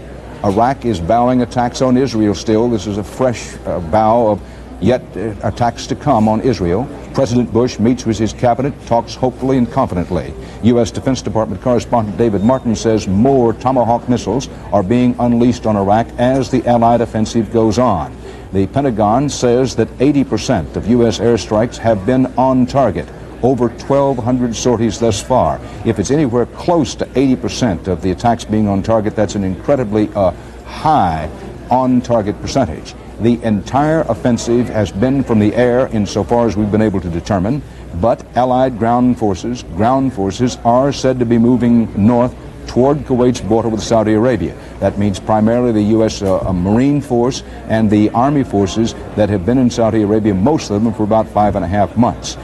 Iraq is vowing attacks on Israel still. This is a fresh vow of yet attacks to come on Israel. President Bush meets with his cabinet, talks hopefully and confidently. U.S. Defense Department correspondent David Martin says more Tomahawk missiles are being unleashed on Iraq as the Allied offensive goes on. The Pentagon says that 80% of U.S. airstrikes have been on target. Over 1,200 sorties thus far. If it's anywhere close to 80% of the attacks being on target, that's an incredibly high on-target percentage. The entire offensive has been from the air insofar as we've been able to determine, but Allied ground forces are said to be moving north toward Kuwait's border with Saudi Arabia. That means primarily the U.S. Marine Force and the Army forces that have been in Saudi Arabia, most of them for about 5.5 months.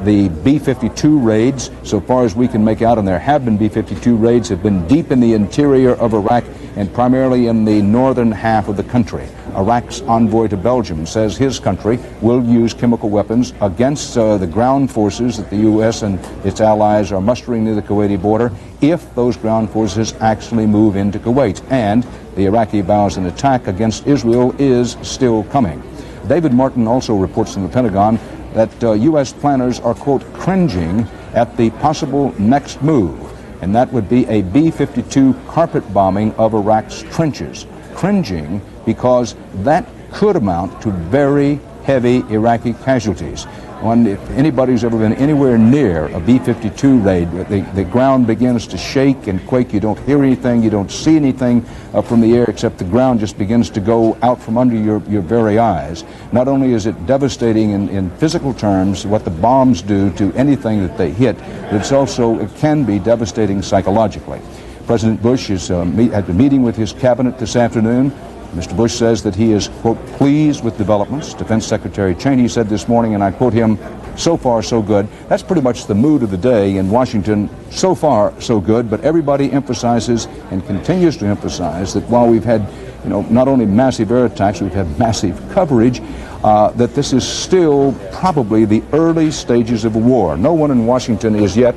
The B-52 raids, so far as we can make out, and there have been B-52 raids, have been deep in the interior of Iraq and primarily in the northern half of the country. Iraq's envoy to Belgium says his country will use chemical weapons against the ground forces that the U.S. and its allies are mustering near the Kuwaiti border if those ground forces actually move into Kuwait. And the Iraqi vows an attack against Israel is still coming. David Martin also reports from the Pentagon that U.S. planners are, quote, cringing at the possible next move, and that would be a B-52 carpet bombing of Iraq's trenches. Cringing because that could amount to very heavy Iraqi casualties. If anybody's ever been anywhere near a B-52 raid, the ground begins to shake and quake. You don't hear anything, you don't see anything from the air, except the ground just begins to go out from under your very eyes. Not only is it devastating in physical terms, what the bombs do to anything that they hit, but it can be devastating psychologically. President Bush has had a meeting with his cabinet this afternoon. Mr. Bush says that he is, quote, pleased with developments. Defense Secretary Cheney said this morning, and I quote him, so far so good. That's pretty much the mood of the day in Washington. So far so good, but everybody emphasizes and continues to emphasize that while we've had, not only massive air attacks, we've had massive coverage, that this is still probably the early stages of a war. No one in Washington is yet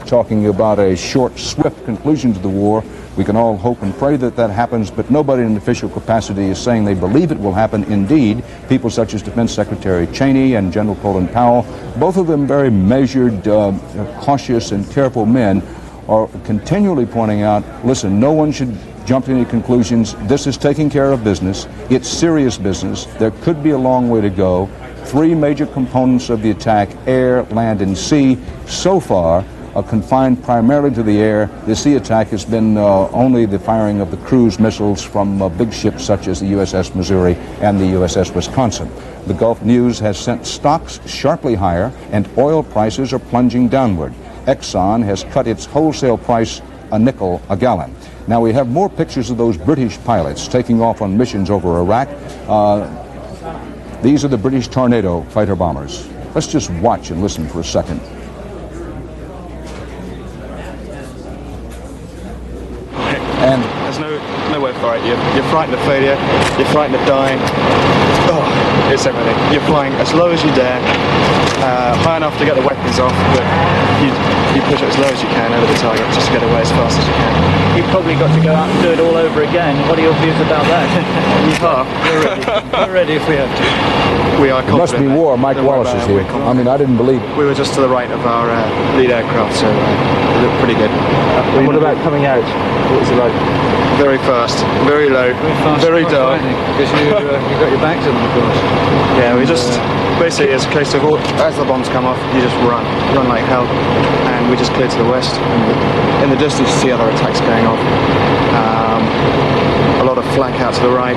talking about a short, swift conclusion to the war. We can all hope and pray that that happens, but nobody in official capacity is saying they believe it will happen. Indeed, people such as Defense Secretary Cheney and General Colin Powell, both of them very measured, cautious and careful men, are continually pointing out, listen, no one should jump to any conclusions. This is taking care of business. It's serious business. There could be a long way to go. Three major components of the attack, air, land, and sea, so far confined primarily to the air. The sea attack has been only the firing of the cruise missiles from big ships such as the USS Missouri and the USS Wisconsin. The Gulf News has sent stocks sharply higher and oil prices are plunging downward. Exxon has cut its wholesale price a nickel a gallon. Now we have more pictures of those British pilots taking off on missions over Iraq. These are the British Tornado fighter bombers. Let's just watch and listen for a second. There's no word for it. You're frightened of failure, you're frightened of dying. Oh, it's everything. You're flying as low as you dare, high enough to get the weapons off, but you push it as low as you can over the target just to get away as fast as you can. You've probably got to go out and do it all over again. What are your views about that? We're ready. We're ready if we have to. We are confident. It must be war. Mike Wallace is here. I mean, I didn't believe it. We were just to the right of our lead aircraft, so it looked pretty good. What about coming out? What was it like? Very fast, very low, very dark. Because you got your back to them, of course. Yeah, we just basically it's a case of as the bombs come off, you just run like hell, and we just clear to the west. And in the distance, you see other attacks going off. A lot of flak out to the right.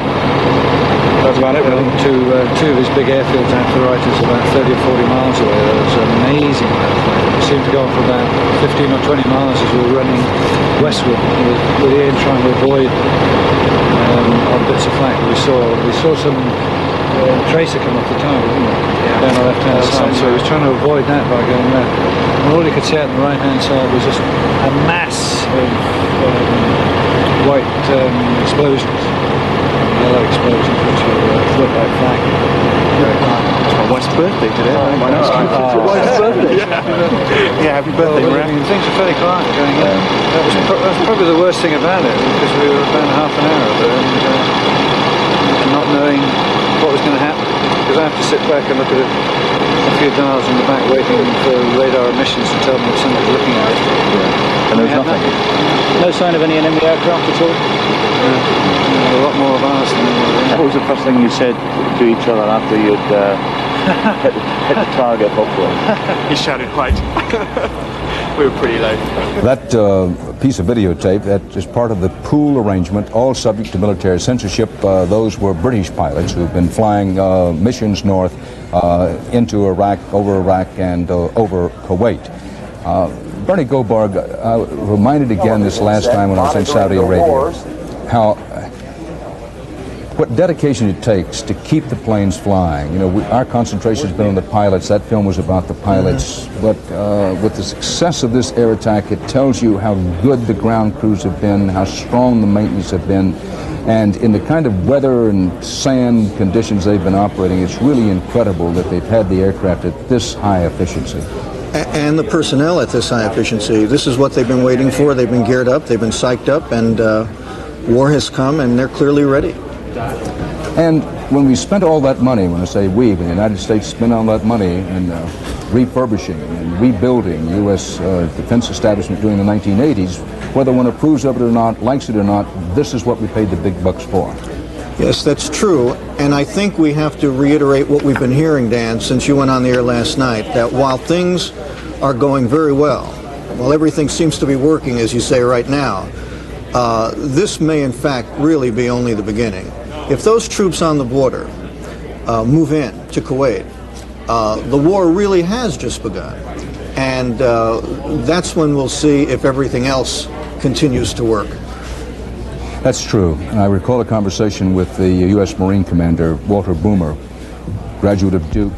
That's about it. Two of his big airfields out to the right is about 30 or 40 miles away. It's an amazing amount of flak. It seemed to go on for about 15 or 20 miles as we were running westward with the aim trying to avoid odd bits of flak. We saw some tracer come off the target, didn't we? Yeah. Down the left-hand side. So he was trying to avoid that by going left. And all you could see out on the right-hand side was just a mass of white explosions. Yellow explosions which look like flak. It's my wife's birthday today. Your wife's birthday? Yeah, happy birthday, Maria. I mean, things are fairly quiet going on. That's probably the worst thing about it, because we were about half an hour of it and not knowing what was going to happen. Because I have to sit back and look at a few dials in the back waiting for radar emissions to tell me if somebody's looking at it. Yeah. And there's nothing. No sign of any enemy aircraft at all? A lot more of ours than What was the first thing you said to each other after you'd hit the target, hopefully? He shouted white. We were pretty low. That piece of videotape, that is part of the pool arrangement, all subject to military censorship. Those were British pilots who've been flying missions north into Iraq, and over Kuwait. Bernie Goldberg reminded again this last time when I was in Saudi Arabia what dedication it takes to keep the planes flying. You know, our concentration has been on the pilots. That film was about the pilots. But with the success of this air attack, it tells you how good the ground crews have been, how strong the maintenance have been. And in the kind of weather and sand conditions they've been operating, it's really incredible that they've had the aircraft at this high efficiency. And the personnel at this high efficiency. This is what they've been waiting for. They've been geared up, they've been psyched up, and war has come, and they're clearly ready. And when we spent all that money, when I say we, the United States spent all that money in refurbishing and rebuilding U.S. defense establishment during the 1980s, whether one approves of it or not, likes it or not, this is what we paid the big bucks for. Yes, that's true, and I think we have to reiterate what we've been hearing, Dan, since you went on the air last night, that while things are going very well, while everything seems to be working, as you say right now, this may in fact really be only the beginning. If those troops on the border move in to Kuwait, the war really has just begun, and that's when we'll see if everything else continues to work. That's true. And I recall a conversation with the U.S. Marine Commander, Walter Boomer, graduate of Duke,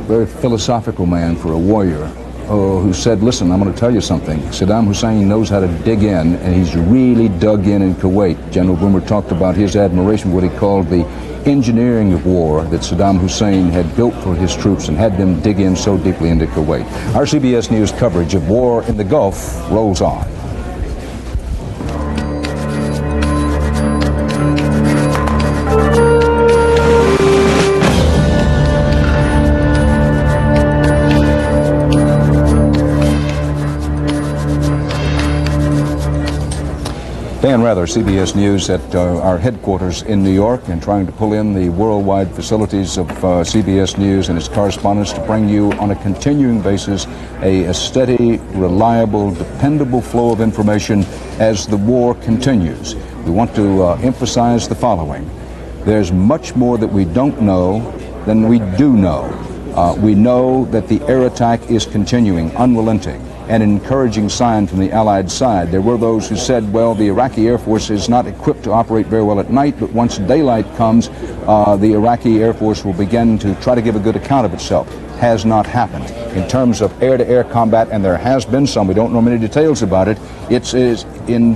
very philosophical man for a warrior, who said, listen, I'm going to tell you something. Saddam Hussein knows how to dig in, and he's really dug in Kuwait. General Boomer talked about his admiration for what he called the engineering of war that Saddam Hussein had built for his troops and had them dig in so deeply into Kuwait. Our CBS News coverage of war in the Gulf rolls on. Dan Rather, CBS News, at our headquarters in New York, and trying to pull in the worldwide facilities of CBS News and its correspondents to bring you on a continuing basis a steady, reliable, dependable flow of information as the war continues. We want to emphasize the following. There's much more that we don't know than we do know. We know that the air attack is continuing, unrelenting. an encouraging sign from the Allied side. There were those who said, well, the Iraqi Air Force is not equipped to operate very well at night, but once daylight comes, the Iraqi Air Force will begin to try to give a good account of itself. Has not happened. In terms of air-to-air combat, and there has been some, we don't know many details about it, it is in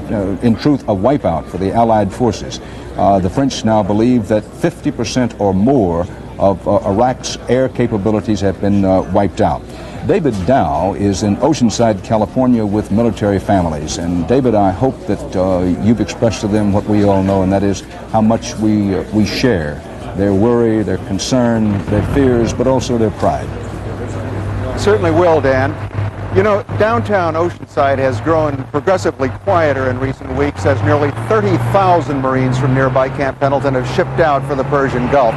truth a wipeout for the Allied forces. The French now believe that 50% or more of Iraq's air capabilities have been wiped out. David Dow is in Oceanside, California with military families. And David, I hope that you've expressed to them what we all know, and that is how much we share their worry, their concern, their fears, but also their pride. Certainly will, Dan. You know, downtown Oceanside has grown progressively quieter in recent weeks as nearly 30,000 Marines from nearby Camp Pendleton have shipped out for the Persian Gulf.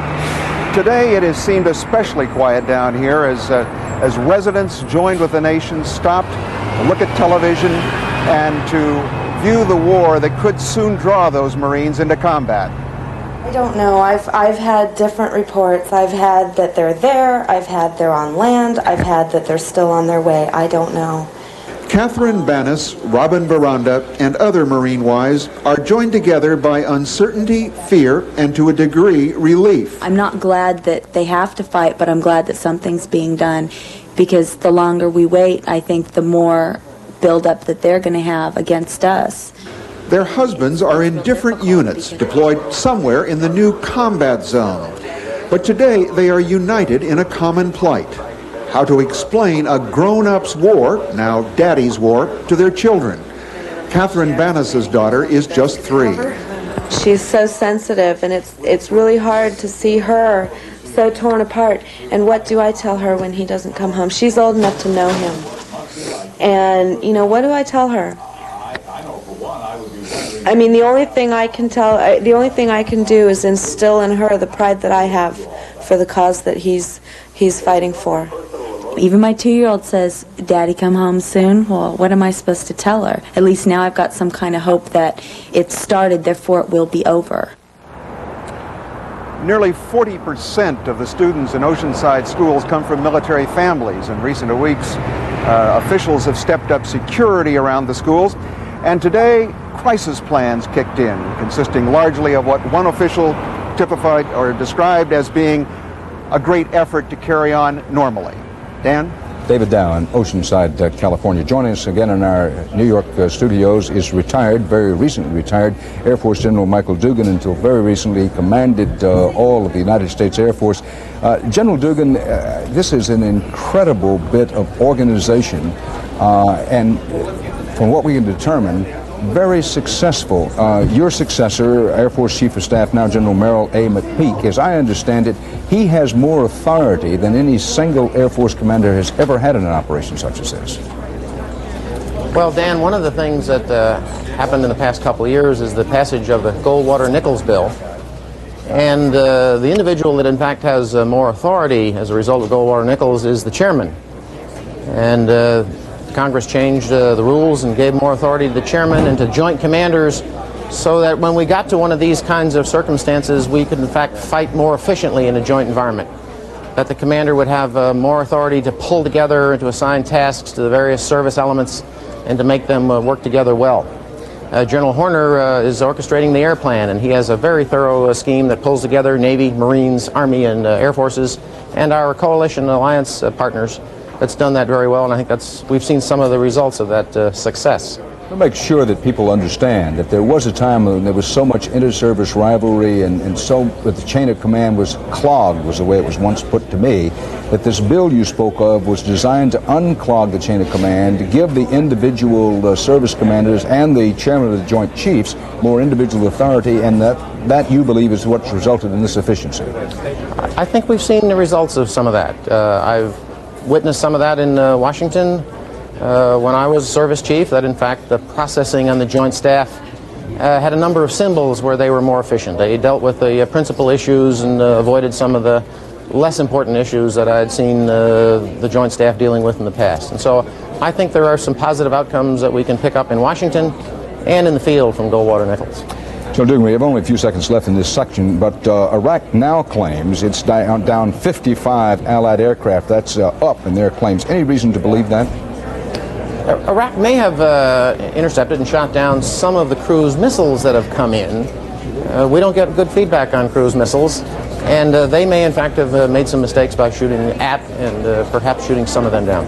Today it has seemed especially quiet down here as residents joined with the nation stopped to look at television and to view the war that could soon draw those Marines into combat. I don't know. I've had different reports. I've had that they're there, I've had they're on land, I've had that they're still on their way. I don't know. Catherine Bannis, Robin Veranda, and other Marine wives are joined together by uncertainty, fear, and to a degree, relief. I'm not glad that they have to fight, but I'm glad that something's being done, because the longer we wait, I think the more buildup that they're going to have against us. Their husbands are in different units, deployed somewhere in the new combat zone. But today they are united in a common plight: how to explain a grown-up's war, now daddy's war, to their children. Catherine Bannis's daughter is just 3. She's so sensitive, and it's really hard to see her so torn apart. And what do I tell her when he doesn't come home? She's old enough to know him. And, you know, what do I tell her? I mean, the only thing I can do is instill in her the pride that I have for the cause that he's fighting for. Even my 2-year-old says, "Daddy, come home soon." Well, what am I supposed to tell her? At least now I've got some kind of hope that it's started, therefore it will be over. Nearly 40% of the students in Oceanside schools come from military families. In recent weeks, officials have stepped up security around the schools, and today crisis plans kicked in, consisting largely of what one official typified or described as being a great effort to carry on normally. Dan? David Dow in Oceanside, California. Joining us again in our New York studios is retired, very recently retired, Air Force General Michael Dugan. Until very recently commanded all of the United States Air Force. General Dugan, this is an incredible bit of organization, and from what we can determine, very successful. Your successor, Air Force Chief of Staff, now General Merrill A. McPeak, as I understand it, he has more authority than any single Air Force commander has ever had in an operation such as this. Well, Dan, one of the things that happened in the past couple of years is the passage of the Goldwater-Nichols bill. And the individual that in fact has more authority as a result of Goldwater-Nichols is the chairman. And Congress changed the rules and gave more authority to the chairman and to joint commanders, so that when we got to one of these kinds of circumstances, we could in fact fight more efficiently in a joint environment. That the commander would have more authority to pull together and to assign tasks to the various service elements and to make them work together well. General Horner is orchestrating the air plan, and he has a very thorough scheme that pulls together Navy, Marines, Army, and Air Forces, and our coalition alliance partners. That's done that very well, and I think we've seen some of the results of that success. To make sure that people understand that there was a time when there was so much inter-service rivalry and so that the chain of command was clogged, was the way it was once put to me, that this bill you spoke of was designed to unclog the chain of command, to give the individual service commanders and the chairman of the Joint Chiefs more individual authority, and that you believe is what's resulted in this efficiency. I think we've seen the results of some of that. I've witnessed some of that in Washington when I was service chief, that in fact the processing on the joint staff had a number of symbols where they were more efficient. They dealt with the principal issues and avoided some of the less important issues that I had seen the joint staff dealing with in the past. And so I think there are some positive outcomes that we can pick up in Washington and in the field from Goldwater-Nichols. So, Dugan, we have only a few seconds left in this section, but Iraq now claims it's down 55 Allied aircraft. That's up in their claims. Any reason to believe that? Iraq may have intercepted and shot down some of the cruise missiles that have come in. We don't get good feedback on cruise missiles, and they may in fact have made some mistakes by shooting at and perhaps shooting some of them down.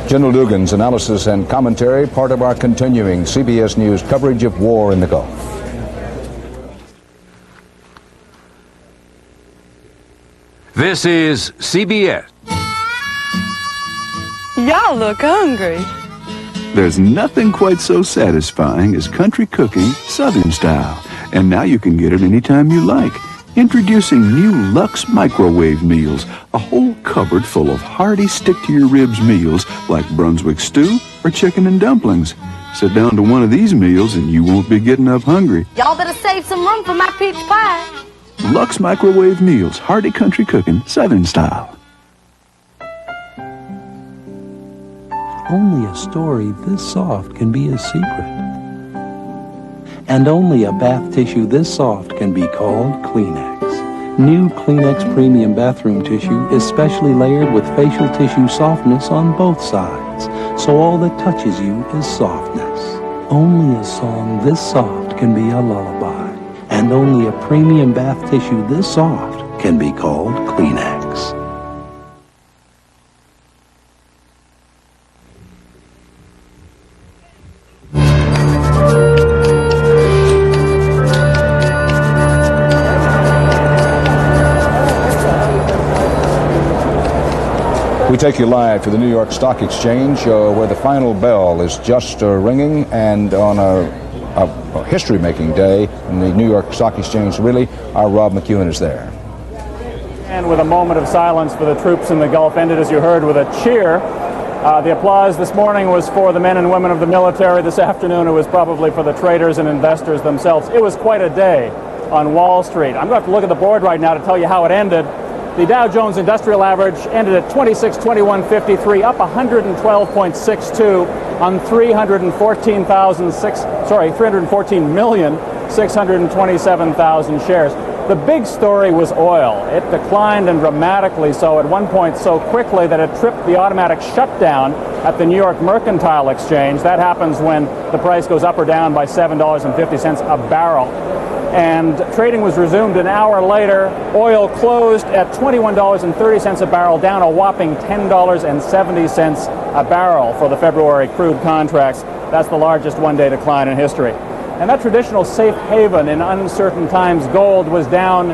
General Dugan's analysis and commentary, part of our continuing CBS News coverage of war in the Gulf. This is CBS. Y'all look hungry. There's nothing quite so satisfying as country cooking Southern style. And now you can get it anytime you like. Introducing new Lux microwave meals, a whole cupboard full of hearty stick-to-your-ribs meals like Brunswick stew or chicken and dumplings. Sit down to one of these meals and you won't be getting up hungry. Y'all better save some room for my peach pie. Lux microwave meals, hearty country cooking Southern style. Only a story this soft can be a secret. And only a bath tissue this soft can be called Kleenex. New Kleenex Premium Bathroom Tissue is specially layered with facial tissue softness on both sides, so all that touches you is softness. Only a song this soft can be a lullaby, and only a premium bath tissue this soft can be called Kleenex. We take you live to the New York Stock Exchange where the final bell is just ringing, and on a history-making day in the New York Stock Exchange, really, our Rob McEwen is there. And with a moment of silence for the troops in the Gulf ended, as you heard, with a cheer. The applause this morning was for the men and women of the military. This afternoon it was probably for the traders and investors themselves. It was quite a day on Wall Street. I'm going to have to look at the board right now to tell you how it ended. The Dow Jones Industrial Average ended at 2621.53, up 112.62 on 314,627,000 shares. The big story was oil. It declined, and dramatically so, at one point so quickly that it tripped the automatic shutdown at the New York Mercantile Exchange. That happens when the price goes up or down by $7.50 a barrel. And trading was resumed an hour later. Oil closed at $21.30 a barrel, down a whopping $10.70 a barrel for the February crude contracts. That's the largest one-day decline in history. And that traditional safe haven in uncertain times, gold, was down